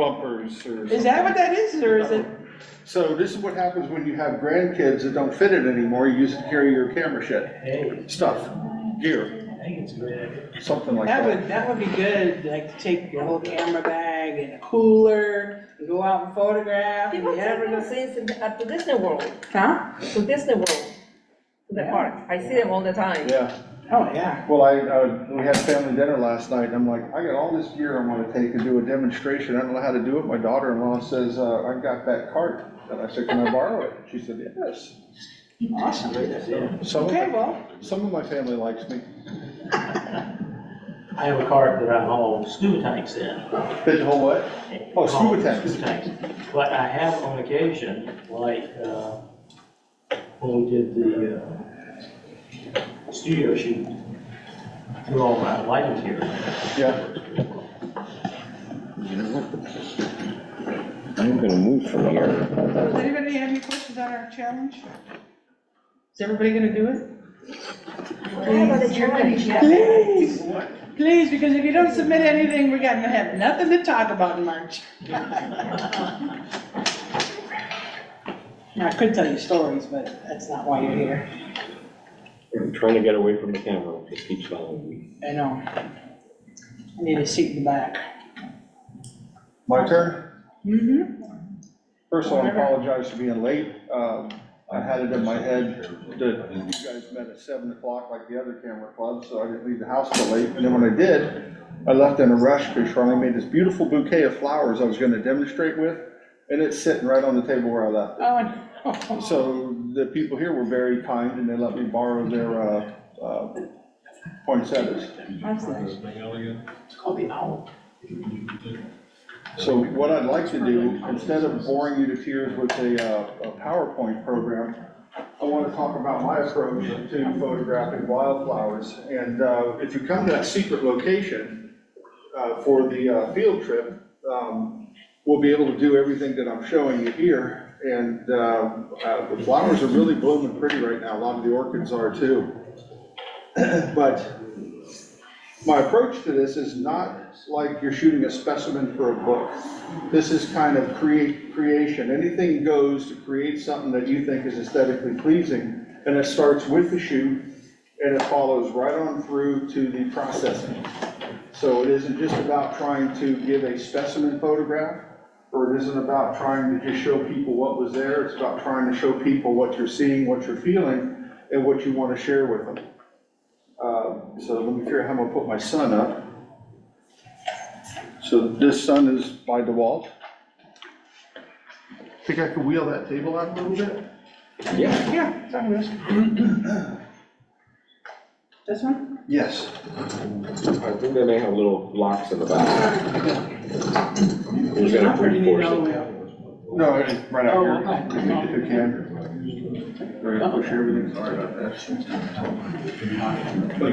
bumpers or something. Is that what that is, or is it? So this is what happens when you have grandkids that don't fit it anymore. You use it to carry your camera shed, stuff, gear. I think it's a great idea. Something like that. That would be good, like to take your whole camera bag and a cooler and go out and photograph. People And take never those things to Disney World, Huh? to Disney World, to the Yeah. park. I see them all the time. Yeah. Oh, yeah. Well, we had family dinner last night, and I'm like, I got all this gear I want to take and do a demonstration. I don't know how to do it. My daughter-in-law says, I got that cart. And I said, can I borrow it? She said, yes. Awesome. Some Okay, of well, some of my family likes me. I have a cart that I haul scuba tanks in. Fit the whole what? Oh, scuba tanks. Scuba tanks. But I have on occasion, like, when we did the studio shoot, through all my lighting gear. Yeah. I'm gonna move from here. does anybody have any questions on our challenge? Is everybody gonna do it? Please, please, because if you don't submit anything, we're gonna have nothing to talk about in March. Now, I could tell you stories, but that's not why you're here. I'm trying to get away from the camera, it just keeps following me. I know. I need a seat in the back. My turn? Mm-hmm. First of all, I apologize for being late. I had it in my head that you guys met at 7 o'clock like the other camera club, so I didn't leave the house till late. And then when I did, I left in a rush because Charlie made this beautiful bouquet of flowers I was gonna demonstrate with, and it's sitting right on the table where I left it. Oh, So the people here were very kind, and they let me borrow their poinsettias. that's nice. It's called the owl. So what I'd like to do, instead of boring you to tears with a PowerPoint program, I want to talk about my approach to photographing wildflowers. And if you come to that secret location for the field trip, we'll be able to do everything that I'm showing you here. And the flowers are really blooming pretty right now. A lot of the orchids are too. But my approach to this is not like you're shooting a specimen for a book. This is kind of creation. Anything goes to create something that you think is aesthetically pleasing, and it starts with the shoot, and it follows right on through to the processing. So it isn't just about trying to give a specimen photograph, or it isn't about trying to just show people what was there. It's about trying to show people what you're seeing, what you're feeling, and what you want to share with them. So let me figure out how I'm gonna put my sun up. So this sun is by DeWalt. Think I could wheel that table out a little bit? Yeah, it's on this. This one? Yes. I think they may have little locks in the back. You're gonna reinforce it. No, it's right out here. Oh, If you can. Ready to push everything, sorry about that. You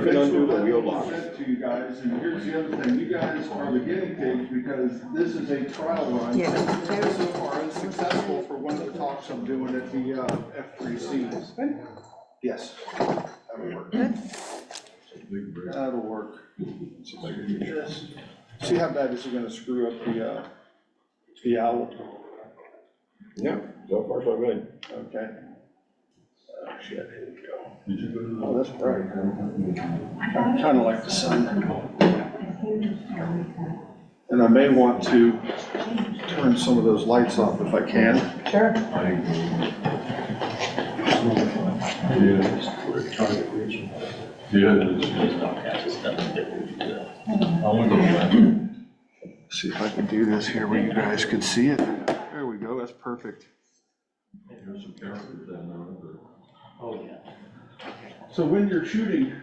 can undo the wheel lock. To you guys, and here's the other thing, you guys are the guinea pigs because this is a trial run. Yeah. So far, it's successful for one of the talks I'm doing at the F3C. Yes, that'll work. That'll work. Yes. See how bad this is gonna screw up the owl? Yeah, so far so good. Okay. Oh, shit, here we go. Oh, that's bright. I kind of like the sun. And I may want to turn some of those lights off if I can. Sure. See if I can do this here where you guys can see it. There we go, that's perfect. Oh, yeah. So when you're shooting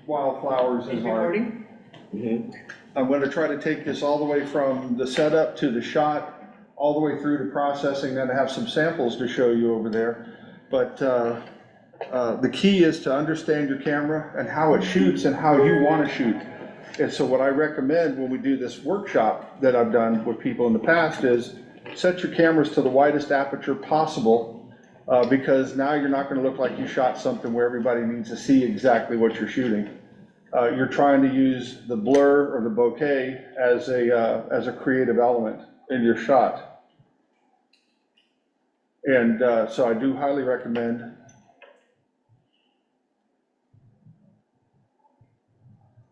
wildflowers as our, I'm going to try to take this all the way from the setup to the shot, all the way through to processing, then I have some samples to show you over there. But the key is to understand your camera and how it shoots and how you want to shoot. And so what I recommend when we do this workshop that I've done with people in the past is set your cameras to the widest aperture possible, because now you're not going to look like you shot something where everybody needs to see exactly what you're shooting. You're trying to use the blur or the bokeh as a creative element. in your shot. And so I do highly recommend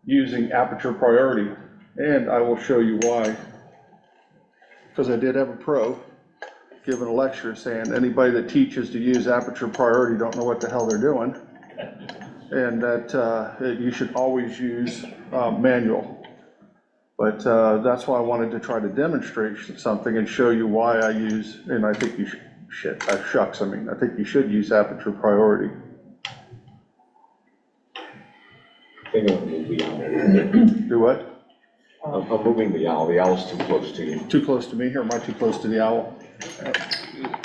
using aperture priority, and I will show you why. Because I did have a pro giving a lecture saying anybody that teaches to use aperture priority don't know what the hell they're doing, and that you should always use manual. But that's why I wanted to try to demonstrate something and show you why I use, and I think you should, shucks, I mean, I think you should use aperture priority. I think I'm gonna move the owl. Do what? I'm moving the owl. The owl's too close to you. Too close to me, or am I too close to the owl?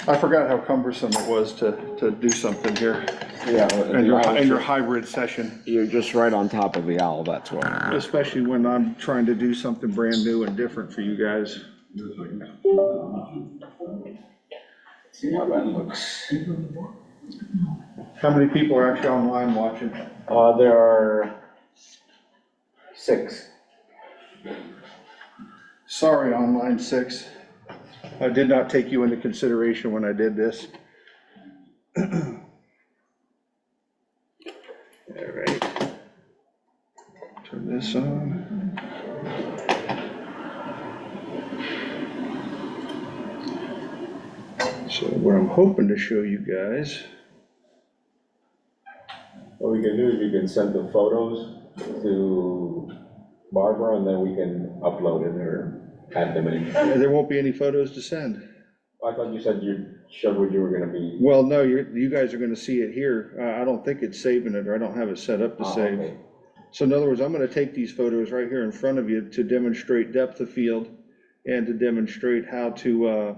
I forgot how cumbersome it was to do something here. Yeah. And your hybrid session, You're just right on top of the owl, that's why. especially when I'm trying to do something brand new and different for you guys. See how that looks. How many people are actually online watching? There are 6. Sorry, online 6. I did not take you into consideration when I did this. All right. Turn this on. So what I'm hoping to show you guys, What we can do is you can send the photos to Barbara and then we can upload it or add them in. there won't be any photos to send. I thought you said you showed what you were gonna be. Well, no, you guys are gonna see it here. I don't think it's saving it, or I don't have it set up to save. Okay. So in other words, I'm gonna take these photos right here in front of you to demonstrate depth of field and to demonstrate how to,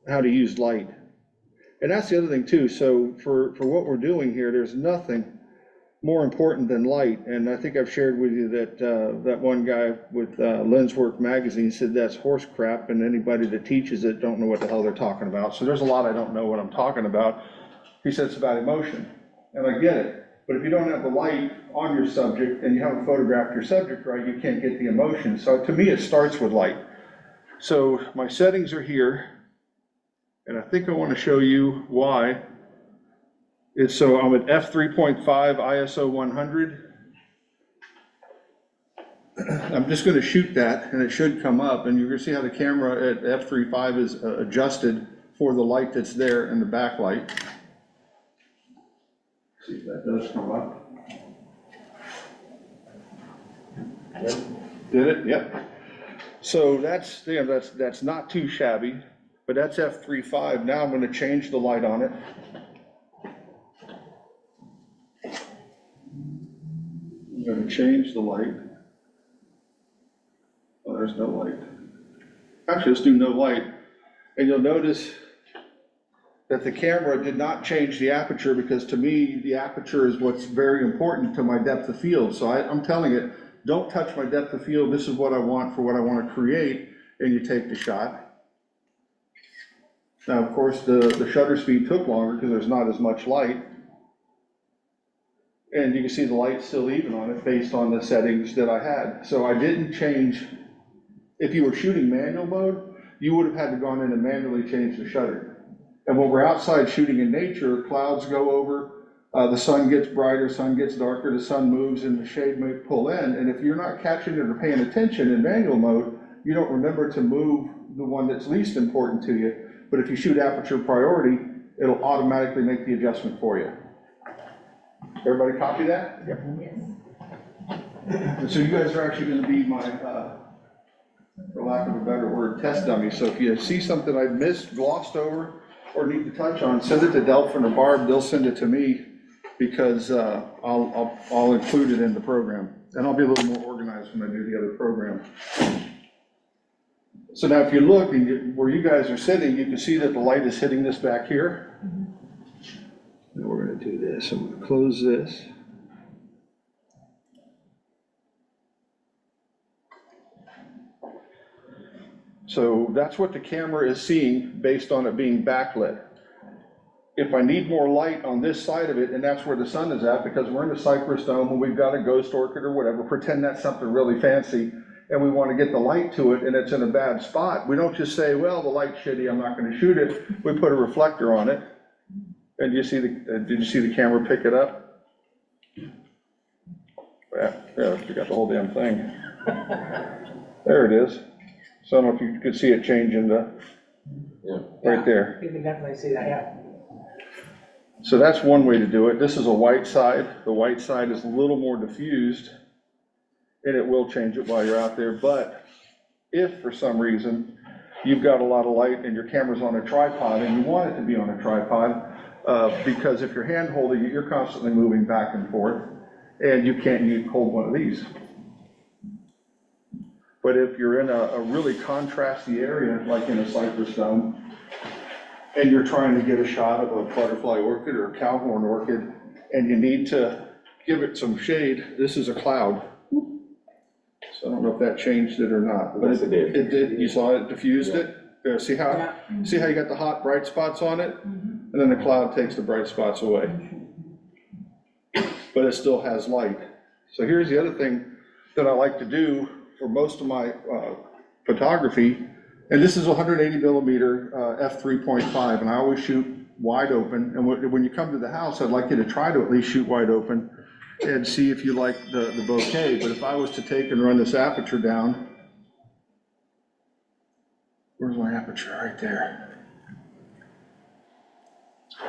how to use light. And that's the other thing too. So for what we're doing here, there's nothing more important than light. And I think I've shared with you that that one guy with Lenswork magazine said that's horse crap, and anybody that teaches it don't know what the hell they're talking about. So there's a lot I don't know what I'm talking about. He said it's about emotion, and I get it. But if you don't have the light on your subject and you haven't photographed your subject right, you can't get the emotion. So to me, it starts with light. So my settings are here, and I think I want to show you why. So I'm at f3.5 ISO 100. I'm just going to shoot that, and it should come up, and you're going to see how the camera at f3.5 is adjusted for the light that's there in the backlight. See if that does come up. Did it? Yep. So that's, yeah, that's not too shabby, but that's f3.5. Now I'm going to change the light on it. I'm going to change the light. Oh, there's no light. Actually, let's do no light. And you'll notice that the camera did not change the aperture, because to me, the aperture is what's very important to my depth of field. So I'm telling it, don't touch my depth of field. This is what I want for what I want to create, and you take the shot. Now, of course, the shutter speed took longer because there's not as much light. And you can see the light's still even on it based on the settings that I had. So I didn't change. If you were shooting manual mode, you would have had to gone in and manually change the shutter. And when we're outside shooting in nature, clouds go over, the sun gets brighter, sun gets darker, the sun moves and the shade may pull in. And if you're not catching it or paying attention in manual mode, you don't remember to move the one that's least important to you. But if you shoot aperture priority, it'll automatically make the adjustment for you. Everybody copy that? Yep. And so you guys are actually gonna be my, for lack of a better word, test dummy. So if you see something I've missed, glossed over, or need to touch on, send it to Delphin or Barb. They'll send it to me, because I'll include it in the program. And I'll be a little more organized when I do the other program. So now if you look and where you guys are sitting, you can see that the light is hitting this back here. Now we're gonna do this. I'm gonna close this. So that's what the camera is seeing based on it being backlit. if I need more light on this side of it, and that's where the sun is at, because we're in a cypress dome and we've got a ghost orchid or whatever, pretend that's something really fancy, and we want to get the light to it and it's in a bad spot, we don't just say, well, the light's shitty, I'm not going to shoot it. We put a reflector on it. And did you see the camera pick it up? Yeah, you got the whole damn thing. There it is. So I don't know if you could see it changing right there. You can definitely see that, yeah. So that's one way to do it. This is a white side. The white side is a little more diffused, and it will change it while you're out there. But if for some reason you've got a lot of light and your camera's on a tripod and you want it to be on a tripod, because if you're hand holding it, you're constantly moving back and forth, and you can't hold one of these. But if you're in a really contrasty area, like in a cypress dome, and you're trying to get a shot of a butterfly orchid or a cowhorn orchid, and you need to give it some shade, this is a cloud. So I don't know if that changed it or not, but it did. You saw it diffused it? There, see how you got the hot bright spots on it? And then the cloud takes the bright spots away. But it still has light. So here's the other thing that I like to do for most of my photography, and this is 180 millimeter f3.5, and I always shoot wide open. And when you come to the house, I'd like you to try to at least shoot wide open and see if you like the bokeh. But if I was to take and run this aperture down, where's my aperture? Right there.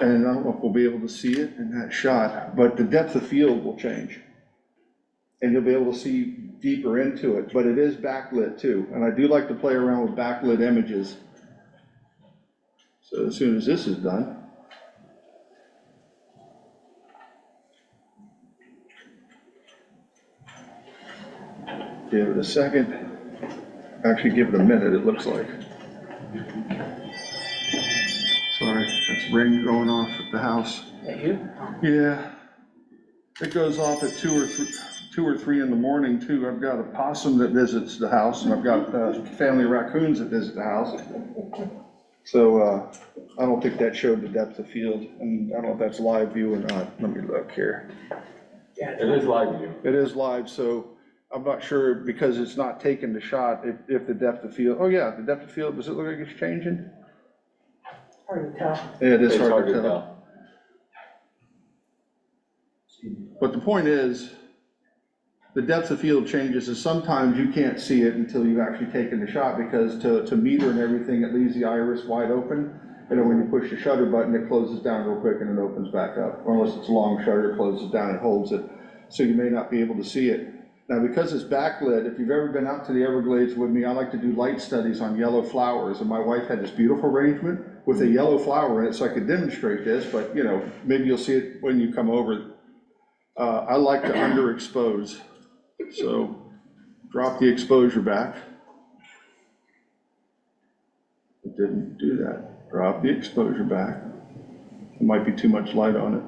And I don't know if we'll be able to see it in that shot, but the depth of field will change. And you'll be able to see deeper into it, but it is backlit too. And I do like to play around with backlit images. So as soon as this is done, give it a second. Actually, give it a minute, it looks like. Sorry, that's ring going off at the house. Is that you? Yeah, it goes off at 2 or 3 in the morning too. I've got a possum that visits the house, and I've got family raccoons that visit the house. So I don't think that showed the depth of field, and I don't know if that's live view or not. Let me look here. Yeah, It is live view. It is live, so I'm not sure, because it's not taking the shot, if the depth of field, oh yeah, the depth of field, does it look like it's changing? hard to tell. Yeah, it is It's hard to tell. But the point is, the depth of field changes, and sometimes you can't see it until you've actually taken the shot, because to meter and everything, it leaves the iris wide open. And then when you push the shutter button, it closes down real quick and it opens back up. Or unless it's a long shutter, it closes down and holds it. So you may not be able to see it. Now, because it's backlit, if you've ever been out to the Everglades with me, I like to do light studies on yellow flowers. And my wife had this beautiful arrangement with a yellow flower in it, so I could demonstrate this, but maybe you'll see it when you come over. I like to underexpose. So drop the exposure back. It didn't do that. Drop the exposure back. There might be too much light on it.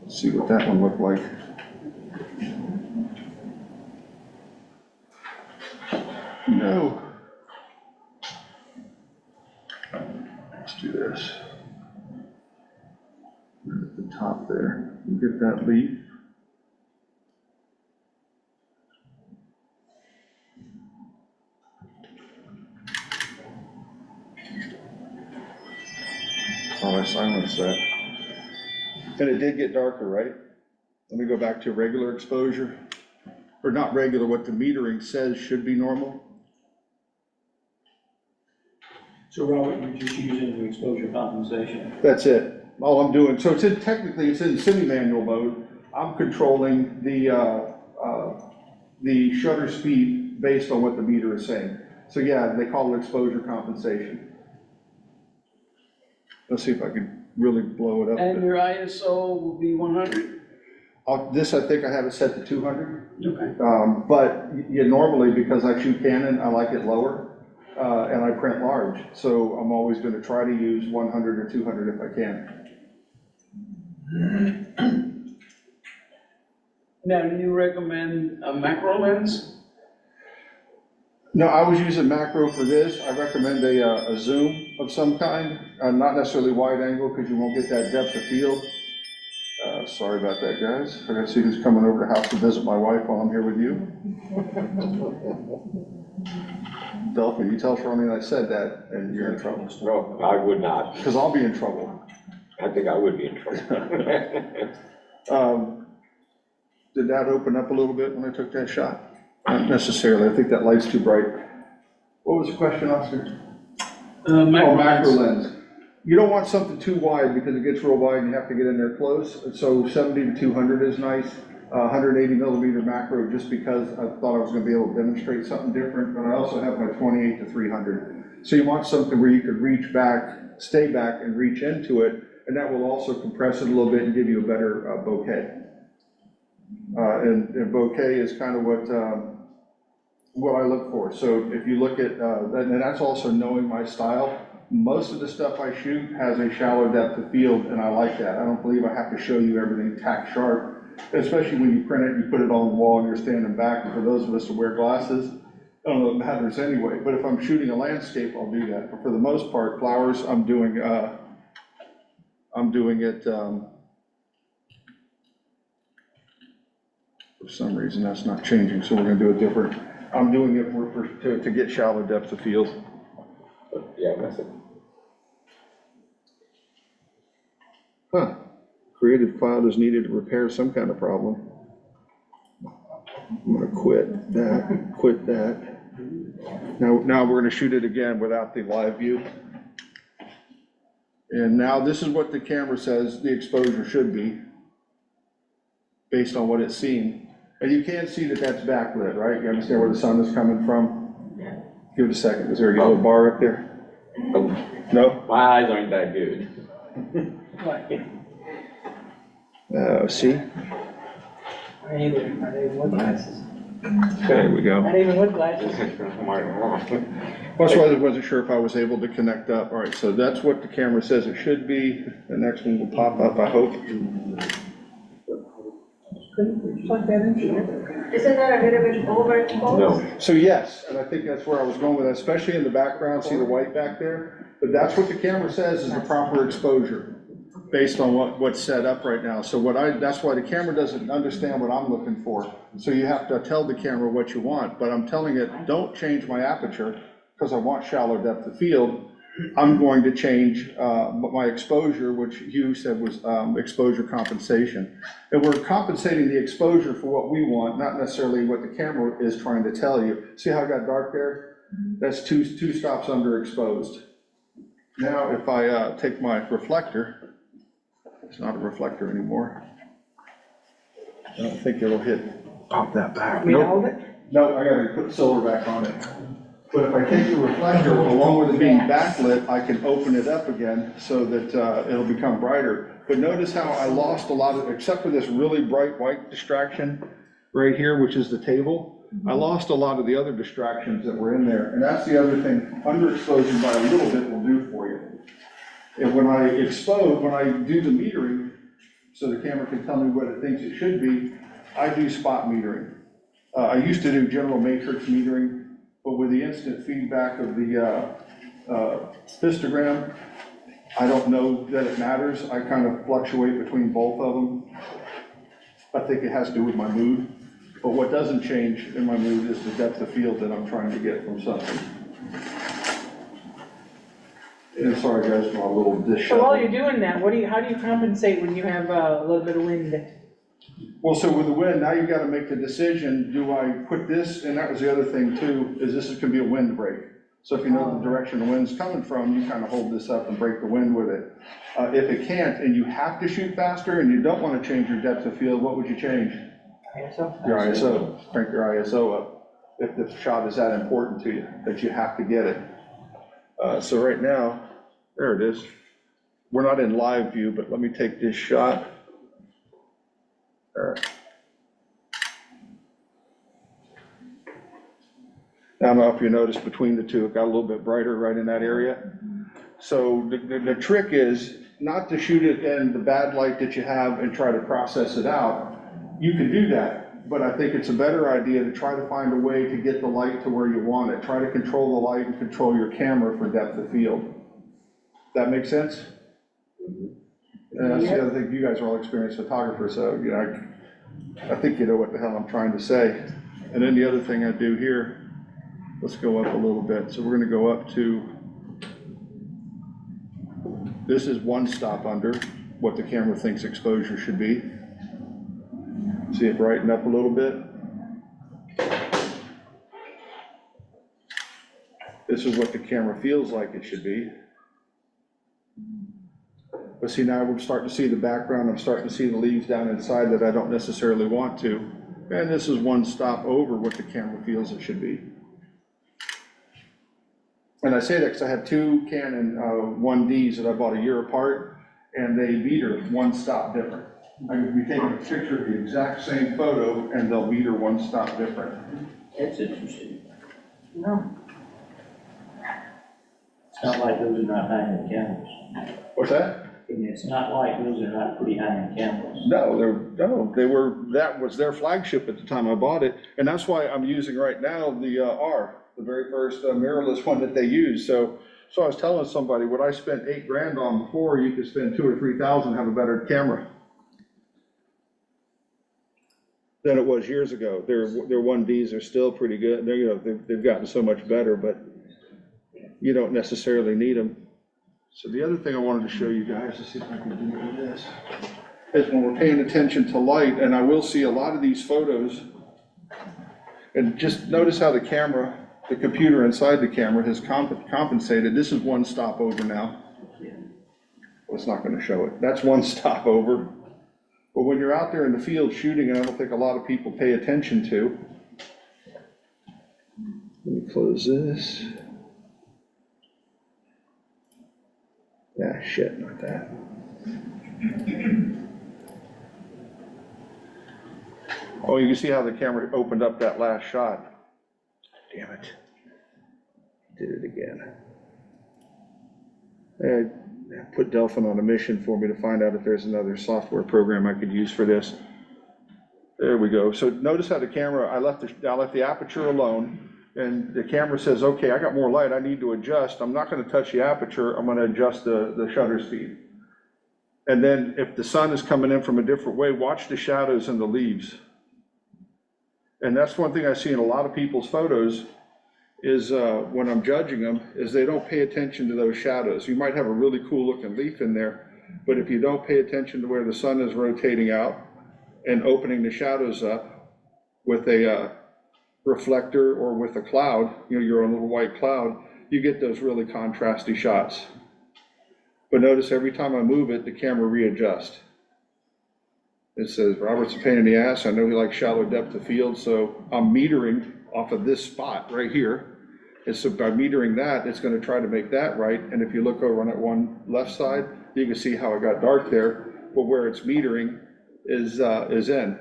Let's see what that one looked like. No. Let's do this. At the top there, get that leaf. Oh, I silenced that. And it did get darker, right? Let me go back to regular exposure. Or not regular, what the metering says should be normal. So Robert, you're just using the exposure compensation. That's it. All I'm doing, so technically it's in semi-manual mode. I'm controlling the shutter speed based on what the meter is saying. So yeah, they call it exposure compensation. Let's see if I can really blow it up. And your ISO will be 100? This, I think I have it set to 200. Okay. But normally, because I shoot Canon, I like it lower, and I print large. So I'm always going to try to use 100 or 200 if I can. Now, do you recommend a macro lens? No, I was using macro for this. I recommend a zoom of some kind, not necessarily wide angle because you won't get that depth of field. Sorry about that, guys. I gotta see who's coming over to the house to visit my wife while I'm here with you. Delphin, you tell Charlene I said that and you're in trouble. No, I would not. Because I'll be in trouble. I think I would be in trouble. Did that open up a little bit when I took that shot? Not necessarily. I think that light's too bright. What was the question, Oscar? Macro lens. You don't want something too wide because it gets real wide and you have to get in there close. So 70 to 200 is nice. 180 millimeter macro, just because I thought I was going to be able to demonstrate something different, but I also have my 28 to 300. So you want something where you could reach back, stay back, and reach into it, and that will also compress it a little bit and give you a better bokeh. And bokeh is kind of what I look for. So if you look at, and that's also knowing my style. Most of the stuff I shoot has a shallow depth of field, and I like that. I don't believe I have to show you everything tack sharp, especially when you print it, you put it on the wall and you're standing back. And for those of us who wear glasses, I don't know if it matters anyway, but if I'm shooting a landscape, I'll do that. But for the most part, flowers, I'm doing it, for some reason, that's not changing, so we're gonna do it different. I'm doing it to get shallow depth of field. Yeah, that's it. Huh. Creative Cloud is needed to repair some kind of problem. I'm gonna quit that. Now we're gonna shoot it again without the live view. And now this is what the camera says the exposure should be, based on what it's seen. And you can see that that's backlit, right? You understand where the sun is coming from? Yeah. Give it a second. Is there a yellow bar up there? Oh, No? my eyes aren't that good. See? Not even with glasses. There we go. Not even with glasses. That's why I wasn't sure if I was able to connect up. All right, so that's what the camera says it should be. The next one will pop up, I hope. Plug that in here. Isn't that a little bit overexposed? No. So yes, and I think that's where I was going with that, especially in the background, see the white back there? But that's what the camera says is the proper exposure, based on what's set up right now. So that's why the camera doesn't understand what I'm looking for. So you have to tell the camera what you want, but I'm telling it, don't change my aperture, because I want shallow depth of field. I'm going to change my exposure, which Hugh said was exposure compensation. And we're compensating the exposure for what we want, not necessarily what the camera is trying to tell you. See how I got dark there? That's two stops underexposed. Now, if I take my reflector, it's not a reflector anymore. I don't think it'll pop that back. We Nope. hold it? No, I gotta put the silver back on it. But if I take the reflector, along with it being backlit, I can open it up again so that it'll become brighter. But notice how I lost a lot of, except for this really bright white distraction right here, which is the table, I lost a lot of the other distractions that were in there. And that's the other thing, underexposing by a little bit will do for you. And when I do the metering, so the camera can tell me what it thinks it should be, I do spot metering. I used to do general matrix metering, but with the instant feedback of the histogram, I don't know that it matters. I kind of fluctuate between both of them. I think it has to do with my mood. But what doesn't change in my mood is the depth of field that I'm trying to get from something. And sorry guys for my little dish. So while you're doing that, how do you compensate when you have a little bit of wind? Well, so with the wind, now you've got to make the decision, do I put this, and that was the other thing too, is this is going to be a wind break. So if you know the direction the wind's coming from, you kind of hold this up and break the wind with it. If it can't, and you have to shoot faster, and you don't want to change your depth of field, what would you change? ISO? Your ISO, crank your ISO up, if the shot is that important to you, that you have to get it. So right now, there it is. We're not in live view, but let me take this shot. All right. I don't know if you noticed between the two, it got a little bit brighter right in that area. So the trick is not to shoot it in the bad light that you have and try to process it out. You can do that, but I think it's a better idea to try to find a way to get the light to where you want it. Try to control the light and control your camera for depth of field. That make sense? And that's the other thing, you guys are all experienced photographers, so, you know, I think you know what the hell I'm trying to say. And then the other thing I do here, let's go up a little bit. So we're gonna go up to, this is one stop under what the camera thinks exposure should be. See it brighten up a little bit? This is what the camera feels like it should be. But see, now we're starting to see the background, I'm starting to see the leaves down inside that I don't necessarily want to. And this is one stop over what the camera feels it should be. And I say that because I have two Canon 1Ds that I bought a year apart, and they meter one stop different. I could be taking a picture of the exact same photo, and they'll meter one stop different. That's interesting. No. It's not like those are not high-end cameras. What's that? And it's not like those are not pretty high-end cameras. No, they were, that was their flagship at the time I bought it, and that's why I'm using right now the R, the very first mirrorless one that they use. So I was telling somebody, what I spent $8 grand on before, you could spend $2,000 or $3,000 have a better camera than it was years ago. Their 1Ds are still pretty good. They're, you know, they've gotten so much better, but you don't necessarily need them. So the other thing I wanted to show you guys, let's see if I can do with this, is when we're paying attention to light, and I will see a lot of these photos, and just notice how the camera, the computer inside the camera has compensated. This is one stop over now. Well, it's not going to show it. That's one stop over. But when you're out there in the field shooting, and I don't think a lot of people pay attention to, let me close this. Ah, shit, not that. Oh, you can see how the camera opened up that last shot. Damn it. Did it again. Put Delphin on a mission for me to find out if there's another software program I could use for this. There we go. So notice how the camera, I left the aperture alone, and the camera says, okay, I got more light, I need to adjust. I'm not going to touch the aperture, I'm going to adjust the shutter speed. And then if the sun is coming in from a different way, watch the shadows in the leaves. And that's one thing I see in a lot of people's photos is when I'm judging them, is they don't pay attention to those shadows. You might have a really cool looking leaf in there, but if you don't pay attention to where the sun is rotating out and opening the shadows up with a reflector or with a cloud, you know, your own little white cloud, you get those really contrasty shots. But notice every time I move it, the camera readjusts. It says, Robert's a pain in the ass. I know he likes shallow depth of field, so I'm metering off of this spot right here. And so by metering that, it's going to try to make that right. And if you look over on that one left side, you can see how it got dark there, but where it's metering is in.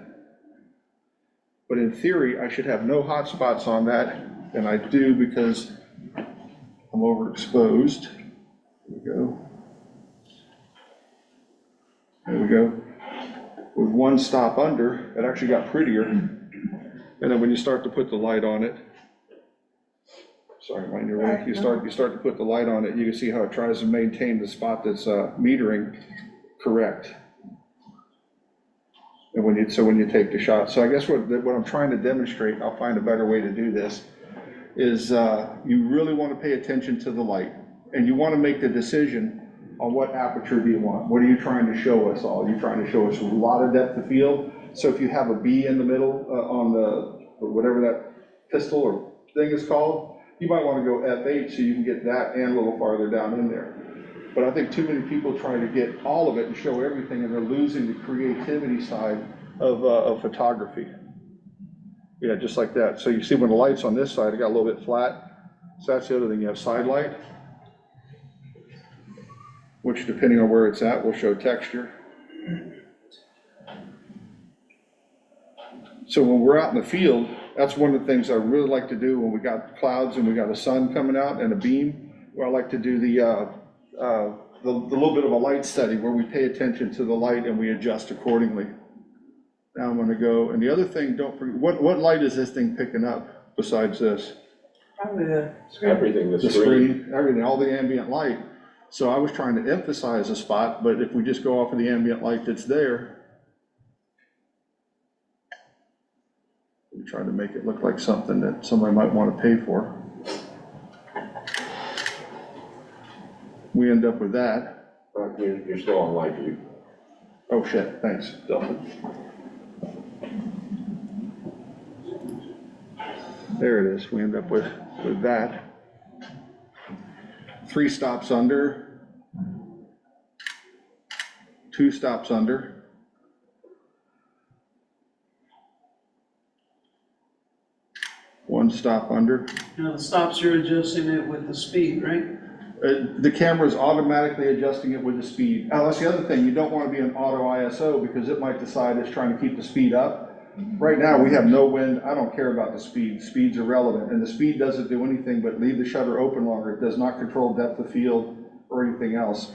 But in theory, I should have no hot spots on that, and I do because I'm overexposed. There we go. There we go. With one stop under, it actually got prettier. And then when you start to put the light on it, sorry, mind your way, you start to put the light on it, you can see how it tries to maintain the spot that's metering correct. And when you take the shot. So I guess what I'm trying to demonstrate, I'll find a better way to do this, is you really want to pay attention to the light. And you want to make the decision on what aperture do you want. What are you trying to show us all? You're trying to show us a lot of depth of field. So if you have a B in the middle on the, whatever that pistol or thing is called, you might want to go F8 so you can get that and a little farther down in there. But I think too many people try to get all of it and show everything, and they're losing the creativity side of photography. Yeah, just like that. So you see when the light's on this side, it got a little bit flat. So that's the other thing, you have side light, which depending on where it's at will show texture. So when we're out in the field, that's one of the things I really like to do when we got clouds and we got a sun coming out and a beam, where I like to do the little bit of a light study where we pay attention to the light and we adjust accordingly. Now I'm gonna go, and the other thing, don't forget, what light is this thing picking up besides this? Probably the screen. Everything, the The screen. screen, everything, all the ambient light. So I was trying to emphasize a spot, but if we just go off of the ambient light that's there, we try to make it look like something that somebody might want to pay for. We end up with that. You're still on live view. Oh shit, thanks, Delphin. There it is, we end up with that. 3 stops under, 2 stops under. One stop under. Now the stops, you're adjusting it with the speed, right? The camera's automatically adjusting it with the speed. Oh, that's the other thing, you don't want to be an auto ISO because it might decide it's trying to keep the speed up. Right now, we have no wind, I don't care about the speed, speed's irrelevant, and the speed doesn't do anything but leave the shutter open longer. It does not control depth of field or anything else.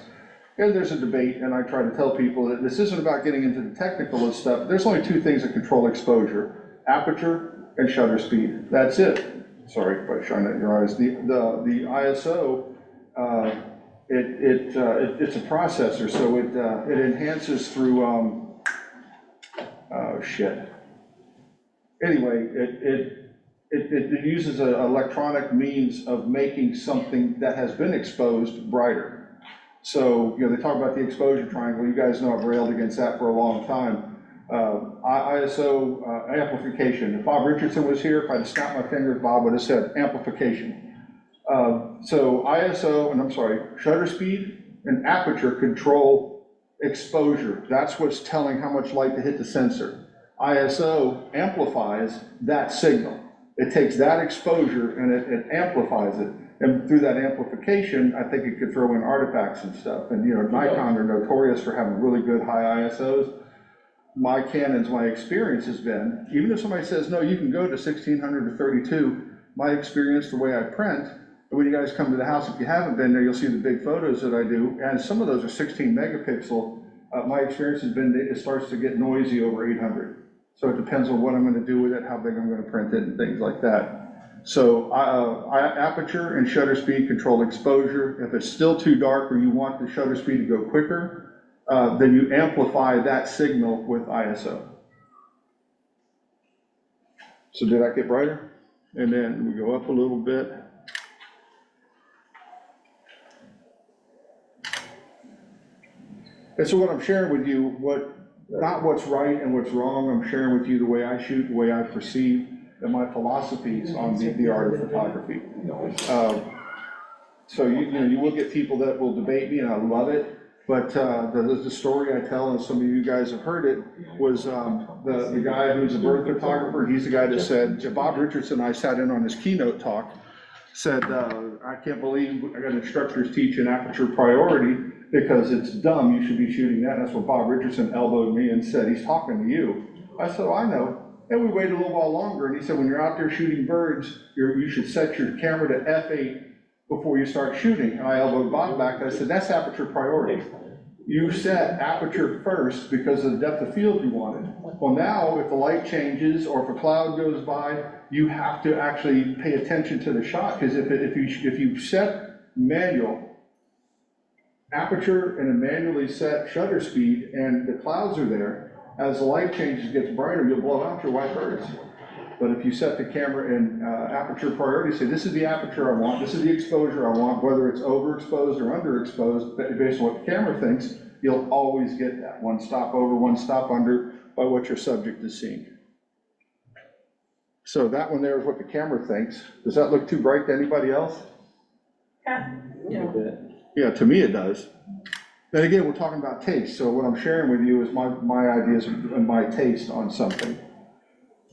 And there's a debate, and I try to tell people that this isn't about getting into the technical of stuff. There's only 2 things that control exposure: aperture and shutter speed. That's it. Sorry if I shine at your eyes. The ISO, it's a processor, so it enhances through, oh shit. Anyway, it uses an electronic means of making something that has been exposed brighter. So, you know, they talk about the exposure triangle. You guys know I've railed against that for a long time. ISO amplification. If Bob Richardson was here, if I'd snapped my fingers, Bob would have said amplification. So ISO, and I'm sorry, shutter speed and aperture control exposure. That's what's telling how much light to hit the sensor. ISO amplifies that signal. It takes that exposure and it amplifies it. And through that amplification, I think it could throw in artifacts and stuff. And you know, Nikon are notorious for having really good high ISOs. My Canon's, my experience has been, even if somebody says, no, you can go to 1600 to 32, my experience, the way I print, and when you guys come to the house, if you haven't been there, you'll see the big photos that I do, and some of those are 16 megapixel. My experience has been that it starts to get noisy over 800. So it depends on what I'm gonna do with it, how big I'm gonna print it, and things like that. So aperture and shutter speed control exposure. If it's still too dark or you want the shutter speed to go quicker, then you amplify that signal with ISO. So did that get brighter? And then we go up a little bit. And so what I'm sharing with you, not what's right and what's wrong, I'm sharing with you the way I shoot, the way I perceive, and my philosophies on the art of photography. So you will get people that will debate me, and I love it. But the story I tell, and some of you guys have heard it, was the guy who's a bird photographer. He's the guy that said, Bob Richardson and I sat in on his keynote talk, said, I can't believe I got instructors teaching aperture priority because it's dumb, you should be shooting that. And that's what Bob Richardson elbowed me and said, he's talking to you. I said, oh, I know. And we waited a little while longer, and he said, when you're out there shooting birds, you should set your camera to f8 before you start shooting. And I elbowed Bob back, and I said, that's aperture priority. You set aperture first because of the depth of field you wanted. Well, now, if the light changes or if a cloud goes by, you have to actually pay attention to the shot, because if you set manual aperture and a manually set shutter speed and the clouds are there, as the light changes, gets brighter, you'll blow out your white birds. But if you set the camera in aperture priority, say this is the aperture I want, this is the exposure I want, whether it's overexposed or underexposed, based on what the camera thinks, you'll always get that. One stop over, one stop under, by what your subject is seeing. So that one there is what the camera thinks. Does that look too bright to anybody else? Yeah. Yeah, to me it does. Then again, we're talking about taste, so what I'm sharing with you is my ideas and my taste on something.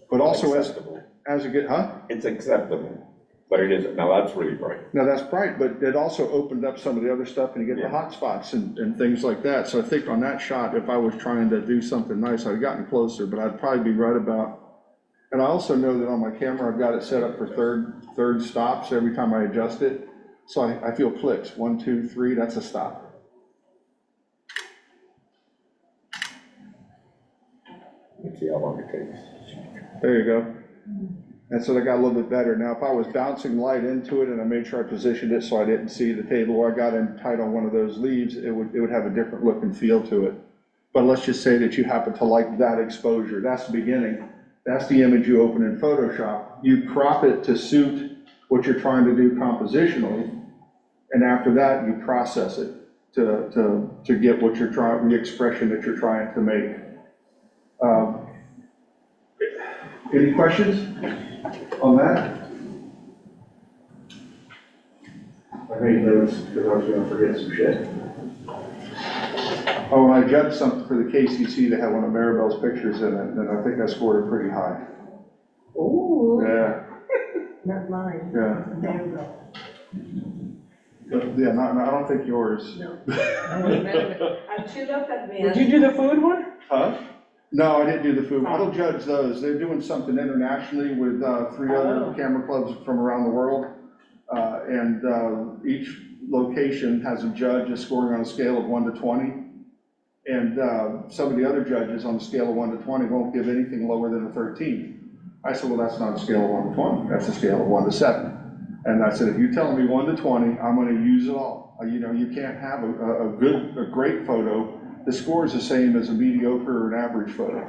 But also as a good, It's acceptable, but it isn't. Now that's really bright. Now that's bright, but it also opened up some of the other stuff, and you get the hot spots and things like that. So I think on that shot, if I was trying to do something nice, I'd gotten closer, but I'd probably be right about. And I also know that on my camera, I've got it set up for third stops every time I adjust it. So I feel clicks, 1, 2, 3, that's a stop. It's the how long it takes. There you go. And so they got a little bit better. Now, if I was bouncing light into it and I made sure I positioned it so I didn't see the table, or I got in tight on one of those leaves, it would have a different look and feel to it. But let's just say that you happen to like that exposure. That's the beginning. That's the image you open in Photoshop. You crop it to suit what you're trying to do compositionally. And after that, you process it to get what you're trying, the expression that you're trying to make. Any questions on that? I made notes because I was going to forget some shit. Oh, when I judged something for the KCC, they had one of Maribel's pictures in it, and I think I scored it pretty high. Ooh, Yeah, not mine. yeah. There we go. Yeah, I don't think yours. No. And she looked at me Did and, you do the food one? Huh? No, I didn't do the food. I don't judge those. They're doing something internationally with 3 other camera clubs from around the world. And each location has a judge that's scoring on a scale of 1 to 20. And some of the other judges on the scale of 1 to 20 won't give anything lower than a 13. I said, well, that's not a scale of 1 to 20. That's a scale of 1 to 7. And I said, if you tell me 1 to 20, I'm going to use it all. You know, you can't have a great photo. The score is the same as a mediocre or an average photo.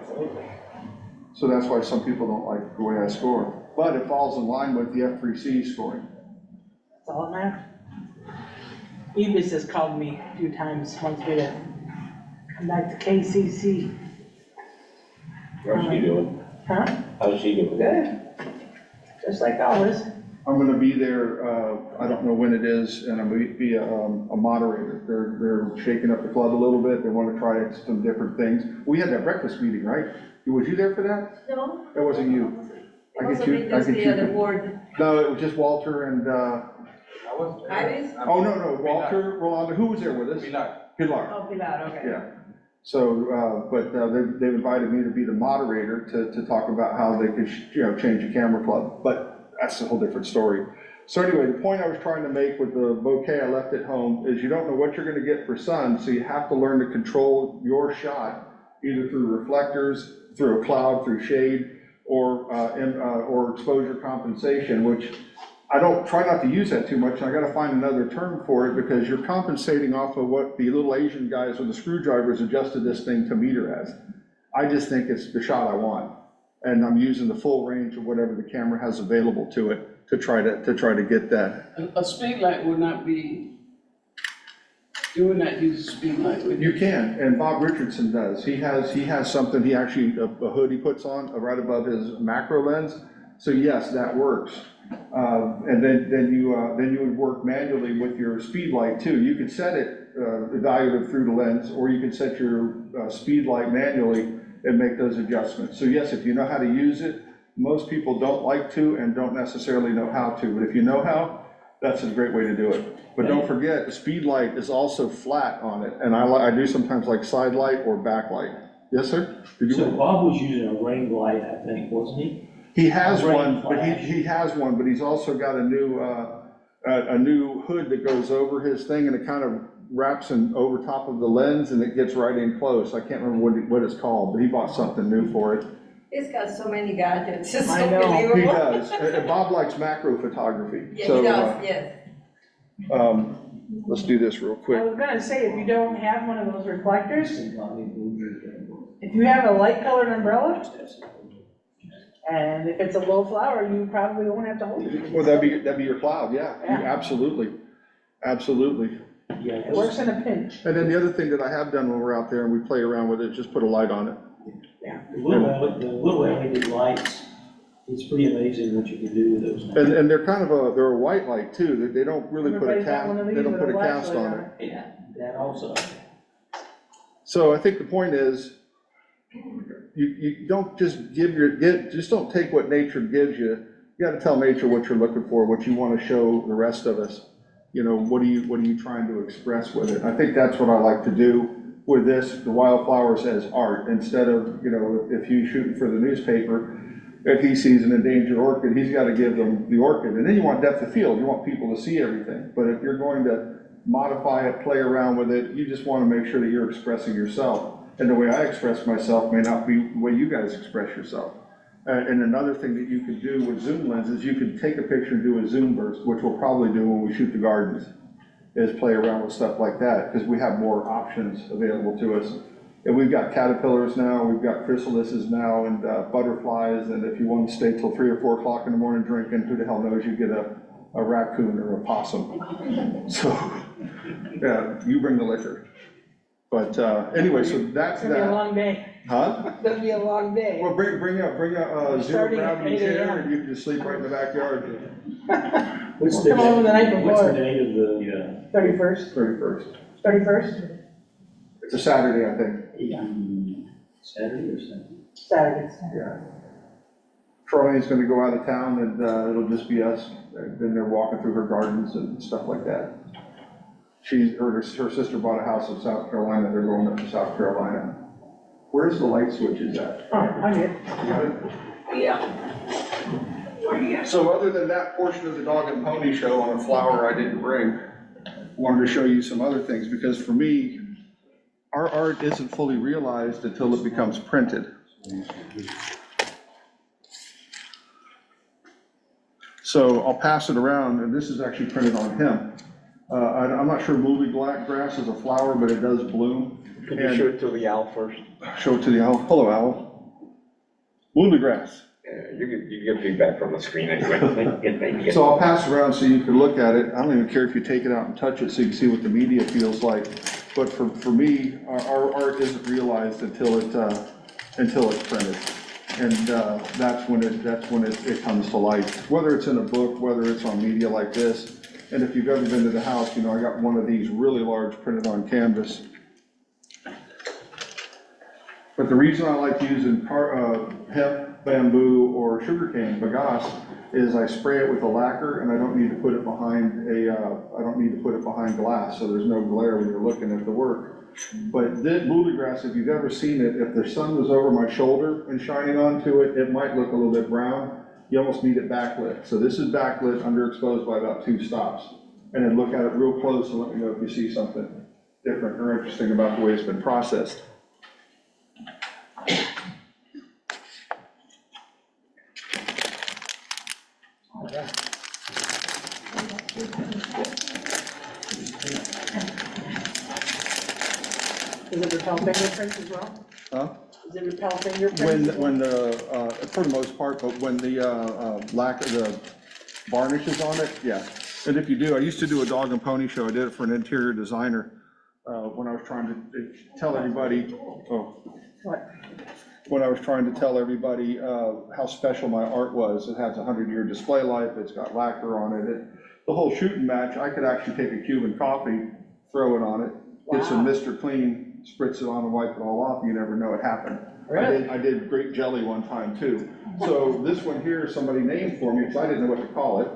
So that's why some people don't like the way I score. But it falls in line with the F3C scoring. That's all it matters. Ebis has called me a few times, wants me to come back to KCC. How's she doing? Huh? How's she doing? Good. Just like always. I'm going to be there, I don't know when it is, and I'm going to be a moderator. They're shaking up the club a little bit. They want to try some different things. We had that breakfast meeting, right? Was you there for that? no. That wasn't you. It was a bit just the other board. No, it was just Walter and, Iris? oh, no, Walter, Rolanda, who was there with us? Pilar. Oh, Pilar, okay. Yeah. So, but they've invited me to be the moderator to talk about how they could, change a camera club. But that's a whole different story. So anyway, the point I was trying to make with the bouquet I left at home is you don't know what you're going to get for sun, so you have to learn to control your shot, either through reflectors, through a cloud, through shade, or exposure compensation, which I don't try not to use that too much. I got to find another term for it because you're compensating off of what the little Asian guys with the screwdrivers adjusted this thing to meter as. I just think it's the shot I want. And I'm using the full range of whatever the camera has available to it to try to get that. A speed light would not be doing that, use a speed light, would you? You can, and Bob Richardson does. He has something, he actually, a hood he puts on right above his macro lens. So yes, that works. And then you would work manually with your speed light too. You could set it evaluative through the lens, or you could set your speed light manually and make those adjustments. So yes, if you know how to use it, most people don't like to and don't necessarily know how to, but if you know how, that's a great way to do it. But don't forget, the speed light is also flat on it, and I do sometimes like side light or backlight. Yes, sir? So Bob was using a ring light, I think, wasn't he? He has Ring one, but flash. he has one, but he's also got a new hood that goes over his thing, and it kind of wraps in over top of the lens, and it gets right in close. I can't remember what it's called, but he bought something new for it. He's got so many gadgets, it's I know. unbelievable. He does, and Bob likes macro photography. Yeah, So, he does, yes. let's do this real I quick. was gonna say, if you don't have one of those reflectors, if you have a light colored umbrella, and if it's a low flower, you probably won't have to hold it. Well, that'd be your cloud, yeah, Yeah. absolutely, absolutely. Yeah, It works in a pinch. And then the other thing that I have done when we're out there and we play around with it, just put a light on it. the little LED lights, it's pretty amazing what you can do with those. And they're kind of they're a white light too, they don't really put a Everybody's got one of cast, these they don't with put a black cast light on it. Yeah, that also. So I think the point is, you don't just just don't take what nature gives you. You gotta tell nature what you're looking for, what you wanna show the rest of us. What are you trying to express with it? I think that's what I like to do with this, the wildflowers as art, instead of, if you shoot for the newspaper, if he sees an endangered orchid, he's gotta give them the orchid. And then you want depth of field, you want people to see everything. But if you're going to modify it, play around with it, you just wanna make sure that you're expressing yourself. And the way I express myself may not be the way you guys express yourself. And another thing that you can do with zoom lenses, you can take a picture and do a zoom burst, which we'll probably do when we shoot the gardens, is play around with stuff like that, because we have more options available to us. And we've got caterpillars now, we've got chrysalises now, and butterflies, and if you want to stay till 3 or 4 o'clock in the morning drinking, who the hell knows, you get a raccoon or a possum. So, yeah, you bring the liquor. But anyway, so that's It's gonna be a that. long day. Huh? It's gonna be a long day. Well, bring a zero Starting at gravity 8 chair, a.m. and you can just sleep right in the backyard. What's the Come over the night date, what's the before. date of the, 31st, 31st. 31st, It's a Saturday, I think. Saturday or Sunday? Saturday. Yeah. Charlene's gonna go out of town, and it'll just be us. Then they're walking through her gardens and stuff like that. Her sister bought a house in South Carolina. They're going up to South Carolina. Where's the light switches at? Oh, I get it. You got it? Yeah. So other than that portion of the dog and pony show on a flower I didn't bring, wanted to show you some other things, because for me, our art isn't fully realized until it becomes printed. So I'll pass it around, and this is actually printed on him. I'm not sure movie grass is a flower, but it does bloom. Can you show it to the owl first? Show it to the owl. Hello, owl. Movie grass. Yeah, you get feedback from the screen anyway. So I'll pass it around so you can look at it. I don't even care if you take it out and touch it so you can see what the media feels like. But for me, our art isn't realized until it's printed. And that's when it comes to life. Whether it's in a book, whether it's on media like this. And if you've ever been to the house, you know, I got one of these really large printed on canvas. But the reason I like using hemp, bamboo, or sugarcane bagasse is I spray it with a lacquer, and I don't need to put it behind glass, so there's no glare when you're looking at the work. But this bluegrass, if you've ever seen it, if the sun was over my shoulder and shining onto it, it might look a little bit brown. You almost need it backlit. So this is backlit, underexposed by about 2 stops. And then look at it real close and let me know if you see something different or interesting about the way it's been processed. Does it repel fingerprints as well? Huh? Does it repel fingerprints? For the most part, but when the varnish is on it, yeah. And if you do, I used to do a dog and pony show. I did it for an interior designer when I was trying to tell everybody, What? when I was trying to tell everybody how special my art was. It has a 100-year display life, it's got lacquer on it. The whole shooting match, I could actually take a Cuban coffee, throw it on it, get some Wow. Mr. Clean, spritz it on and wipe it all off, you never know it happened. Really? I did grape jelly one time too. So this one here, somebody named for me, because I didn't know what to call it,